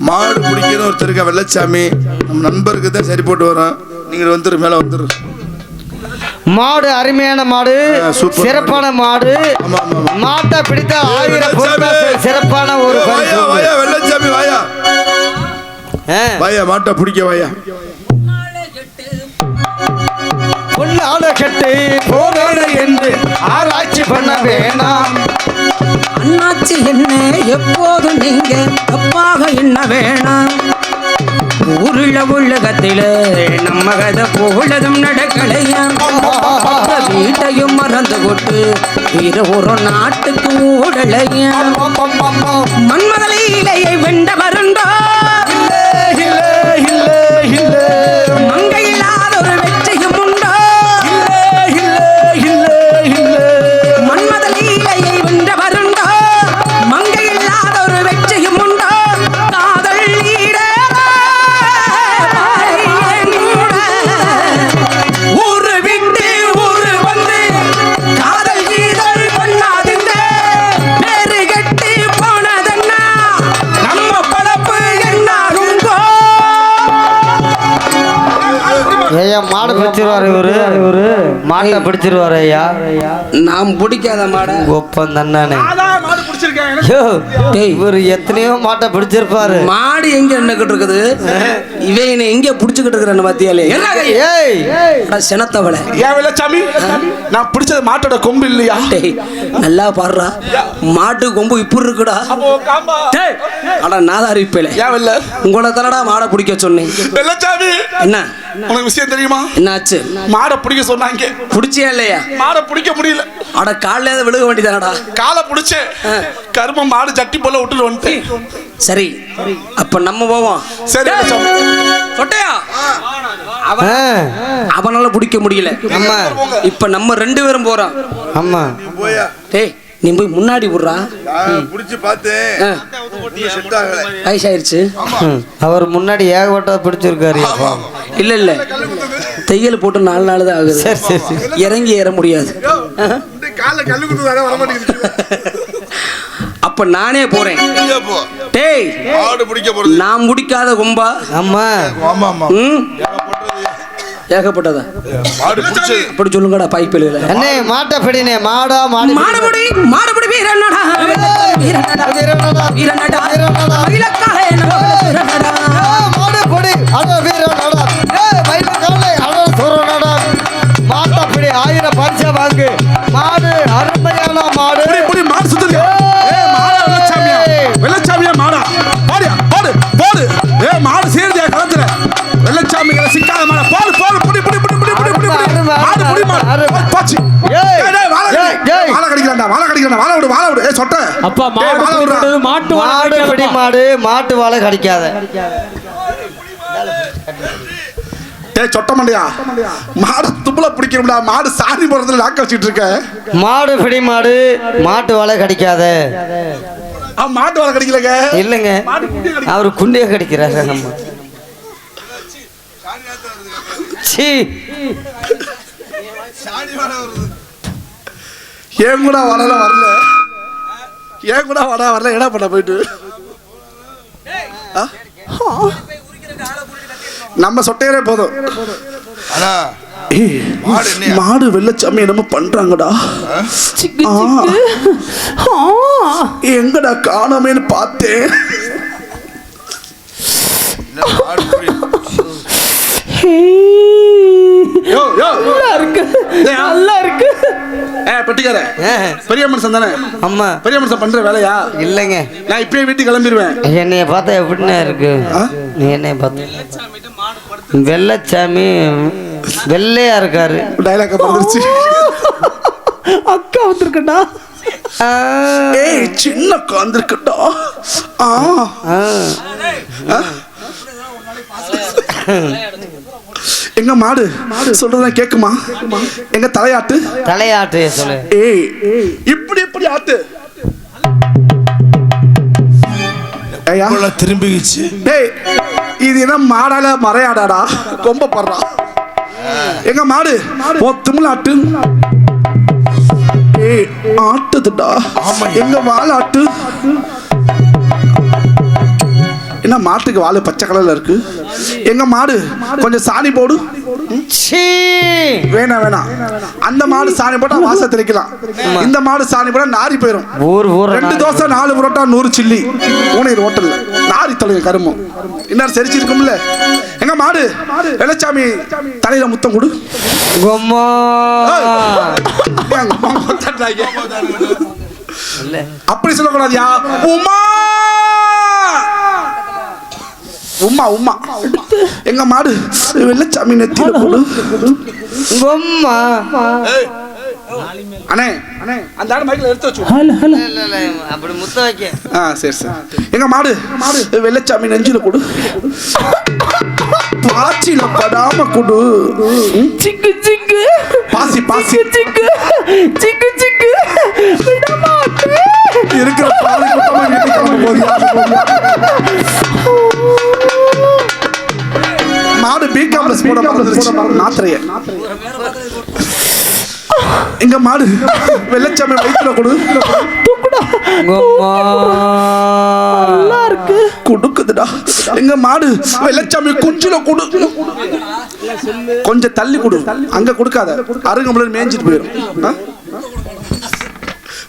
மாடு பிடிக்கணும் ஒருத்தருக்க வெள்ளச்சாமி நம்ம நண்பருக்கு தான் சரி போட்டு வரோம். நீங்கள் வந்துரு, மேலே வந்துரு. மாடு அருமையான மாடு, சூப்பர் சிறப்பான மாடு. மாட்டை பிடித்த 1000 பொருட்கள் சிறப்பான ஒரு பரிசு. வாயா வெள்ளச்சாமி, வாயா வாயா, மாட்டை பிடிக்க வாயா. பொன்னால கட்டு போவேன என்று ஆராய்ச்சி பண்ண வேணாம். அண்ணாச்சி என்ன எப்போதும் நீங்க தப்பாக எண்ண வேணாம். ஊருள்ள உலகத்தில நம்ம கதை போலதும் நடக்கலையா. வீட்டையும் மறந்து கொண்டு பிற ஒரு நாட்டுக்கு ஓடலையா. மன்மதலையிலையை வெண்ட வருண்டோ மங்கையில்லாத ஒரு வெற்றியும் உண்டோ. மன்மதலையிலையை வெண்ட வருண்டோ மங்கையில்லாத ஒரு வெற்றியும் உண்டோ. காதல் ஊரு விட்டு ஊரு வந்து காதல் கீதல் பண்ணாதுங்க. பேரு கட்டி போனதன்னா நம்ம பழப்பு என்னாகுங்கோ. ஐயா மாடு பிடிச்சிருவாரு இவரு மாட்டை பிடிச்சிருவாரு ஐயா. நாம் பிடிக்காத மாட ஒப்பம் தண்ணானே. மாடு பிடிச்சிருக்கேன். இவரு எத்தனையோ மாட்டை பிடிச்சிருப்பாரு. மாடு எங்க என்னக்கிட்டு இருக்குது, இவன் எங்க புடிச்சுக்கிட்டு இருக்கிற மத்தியாலே. சினத்தவளை ஏன் வெள்ளச்சாமி, நான் பிடிச்சது மாட்டோட கொம்பு இல்லையா? நல்லா பாடுறா, மாட்டு கொம்பு இப்படி இருக்குடா. ஆனா நாதாரி இப்பல ஏன் வெள்ள உங்களை தானடா மாடை பிடிக்க சொன்னேன். வெள்ளச்சாமி, என்ன உனக்கு விஷயம் தெரியுமா? என்னாச்சு? மாடை பிடிக்க சொன்னாங்க, பிடிச்சியா இல்லையா? மாடை பிடிக்க முடியல. அட காலையில ஏதாவது விழுக வேண்டியதானடா. காலை பிடிச்சே கரும மாடு சட்டி போல விட்டுட்டு வந்துட்டேன். சரி, அப்ப நம்ம போவோம். சரி சொட்டையா, அவனால பிடிக்க முடியல. ஆமா, இப்ப நம்ம 2 பேரும் போறோம். ஆமா போயா, டேய் நீ போய் முன்னாடி விடுறா. பிடிச்சு பார்த்தேன், செட் ஆகல. வயசாயிருச்சு. அவர் முன்னாடி ஏகப்பட்ட பிடிச்சிருக்காரு. இல்ல இல்ல, தையல் போட்டு 4 நாள் தான் ஆகுது. சரி சரி, இறங்கி ஏற முடியாது. கால கல்லு குத்து வர மாட்டேங்குது. அப்ப நானே போறேன். போ, டேய் மாடு பிடிக்க போறது. நான் முடிக்காத கொம்பா? ஆமா ஆமா ஆமா, ஏகப்பட்டதா? மாடு பிடிச்சு அப்படி சொல்லுங்கடா பைப்பில். அண்ணே மாட்டை பிடினே. மாடா மாடு மாடுபடி மாடுபடி வீரனடா வீரனடா வீரனடா வீரனடா மயிலக்காலே நம்ம வீரனடா. மாடு பொடி அட வீரனடா, ஏய் மயிலக்காலே அட சோரனடா. மாட்டை பிடி 1000 பரிசு வாங்கு. மாடு அருமையான மாடு. புடி மாடு சுத்துங்க. ஏய் மாடா வெள்ளச்சாமியா, வெள்ளச்சாமியா மாடா. பாடியா பாடு பாடு. ஏய் மாடு சேருதியா கலத்துல. வெள்ளச்சாமிகளை சிக்காத மாடா. பாடு பாடு, புடி புடி புடி புடி புடி புடி. மாடு புடி மாடு. பாச்சி. ஏய் டேய் வாள கடிக்கறடா, வாள கடிக்கறடா. வாள விடு, வாள விடு. ஏய் சொட்ட. அப்பா மாடு பிடிக்கிறது மாட்டு மாடு பிடி மாடு, மாட்டு வாழை கடிக்காத. டேய் சொட்ட மண்டையா, மாடு துப்புல பிடிக்கணும்டா. மாடு சாணி போறதுல லாக்க வச்சிட்டு இருக்க. மாடு பிடி மாடு, மாட்டு வாழை கடிக்காத. மாட்டு வாழ கடிக்கலங்க. இல்லைங்க, அவரு குண்டிய கடிக்கிறாரு. நம்ம சீ, ஏன் கூட வரல ஏன் கூட வரல. என்ன பண்ண போயிட்டு நம்ம சொட்டையரே போதும். ஆனா மாடு வெள்ளச்சாமி என்னமோ பண்றாங்கடா. எங்கடா காணாமேன்னு பார்த்தேன். நல்லா இருக்கு. பெட்டிக்கார பெரிய மனுஷன் தானே? அம்மா பெரிய மனுஷன் பண்ற வேலையா? இல்லைங்க, நான் இப்பயே வீட்டுக்கு கிளம்பிடுவேன். என்னைய பார்த்தா எப்படின்னா இருக்கு? நீ என்னைய பார்த்த வெள்ளச்சாமி வெள்ளையா இருக்காரு. டைலாக் வந்துருச்சு. அக்கா வந்திருக்கடா. ஏய் சின்ன அக்கா வந்திருக்கடா. எங்க மாடு சொல்றதா கேக்குமா? எங்க தலையாட்டு தலையாட்டு சொல்லு. ஏய் இப்படி இப்படி ஆட்டு. திரும்பிச்சு. டேய் இது என்ன மாடால மறையாடாடா, கொம்ப படுறா. எங்க மாடு திமிழாட்டு. ஏய் ஆட்டுதுடா. எங்க வாழாட்டு. என்ன மாட்டுக்கு வாழை பச்சை கலர்ல இருக்கு? எங்க மாடு கொஞ்சம் சாணி போடு. சீ. வேணாம் வேணாம், அந்த மாடு சாணி போட்டா வாசம் தெளிக்கலாம், இந்த மாடு சாணி போட்டா நாரி போயிடும். ஊர் 2 தோசை 4 புரோட்டா 100 சில்லி ஊனையர் ஹோட்டல்ல நாரி தொலைங்க கருமம் இன்னும் செரிச்சு இருக்கும்ல. எங்க மாடு வெள்ளச்சாமி தலையில முத்தம் கொடு. கொம்மா அப்படி சொல்லக்கூடாதியா. உமா உமா உமா எங்க மாடு வெள்ளச்சாமி நெத்தியில கொடு. கொம்மா. அண்ணே அண்ணே அந்த ஆடு மைக்ல எடுத்து வச்சு. அப்படி முத்த வைக்க. சரி சரி. எங்க மாடு வெள்ளச்சாமி நெஞ்சில கொடு. பாச்சில படாம கொடு. சிக்கு சிக்கு பாசி பாசி சிக்கு சிக்கு சிக்கு விடமாட்டே. இருக்கிற பாதி கூட்டமா வீட்டுக்கு கிளம்ப போறியா? மாடு B.Com போட மறந்துருச்சு மாத்திரைய. எங்க மாடு வெள்ளச்சாமி வயிற்றுல கொடு. நல்லா இருக்கு. கொடுக்குதுடா. எங்க மாடு வெள்ளச்சாமி குஞ்சுல கொடு. கொஞ்சம் தள்ளி கொடு, அங்க கொடுக்காத, அருங்கம்புல மேய்ஞ்சிட்டு போயிடும்.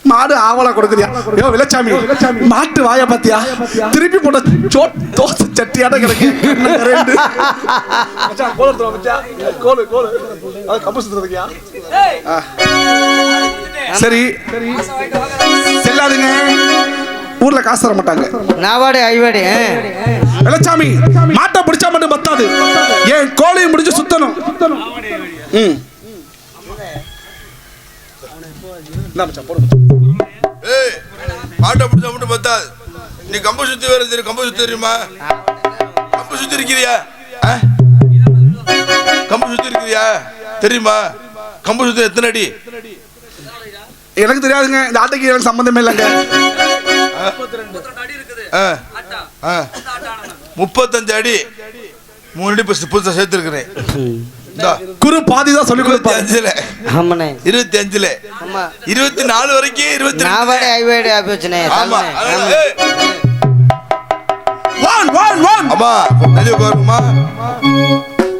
மாடு ஆவலா கொடுக்குறியா? யோ வெள்ளச்சாமி, மாட்டு வாய பாத்தியா? திருப்பி போட்ட தோசை சட்டியாட கிடக்கு. சரி செல்லாதுங்க, ஊர்ல காசு தர மாட்டாங்க. நாவாடே ஐவாடே. வெள்ளச்சாமி மாட்டை பிடிச்சா மட்டும் பத்தாது, ஏன் கோழியை முடிச்சு சுத்தணும். மாட்டை பிடிச்சா மட்டும் பத்தாது, நீ கம்பு சுத்தி வேற தெரியும். கம்பு சுத்தி தெரியுமா? கம்பு சுத்தி இருக்கிறியா? கம்பு சுத்தி இருக்கிறியா தெரியுமா? கம்பு சுத்தி எத்தனை அடி? எனக்கு தெரியாதுங்க, இந்த ஆட்டைக்கு எனக்கு சம்பந்தமே இல்லைங்க. 35 அடி 3 அடி புதுசா சேர்த்துருக்கிறேன். குரு பாதி தான் சொல்லி கொடுப்பாரு. 25ல 24 வரைக்கும் 24 நாவாடே ஐவாடே ஆபீஸ்னே. ஆமா. அம்மா தெரியுமா?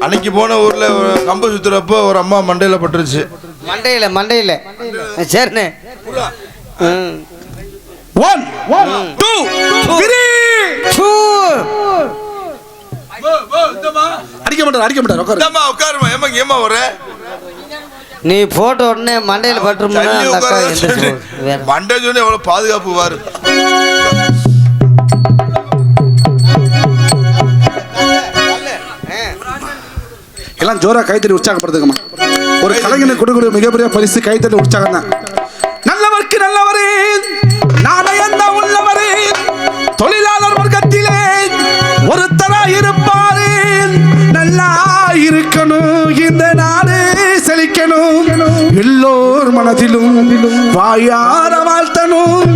அன்னைக்கு போன ஊர்ல கம்பு சுத்துறப்போ ஒரு அம்மா மண்டையில பட்டுருச்சு. மண்டையில சரிண்ணே. 1 2 3 அடிக்க மாட்டார் உட்காருமா. ஏமா வர நீ போட்ட உடனே மண்டையில பட்டுருமா? மண்டை சொன்ன எவ்வளவு பாதுகாப்பு வாரு. எல்லாம் ஜோரா கைத்தறி உற்சாகப்படுத்துங்கம்மா. ஒரு கலைஞனுக்கு கொடுக்கக்கூடிய மிகப்பெரிய பரிசு கைத்தறி உற்சாகம் தான். நல்லவர்க்கு நல்லவரே, நாணயந்த உள்ளவரே, தொழிலாளர் வர்க்கத்திலே ஒருத்தரா இருப்பாரே, நல்லா இருக்கணும், இந்த நாடு செழிக்கணும், எல்லோர் மனதிலும் வாயார வாழ்த்தணும்.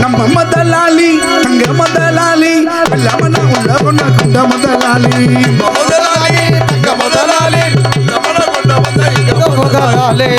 நம்ம முதலாளி தங்க முதலாளி, எல்லாம உள்ள கொண்ட கொண்ட முதலாளி, முதலாளி தங்க முதலாளி, முதலாளி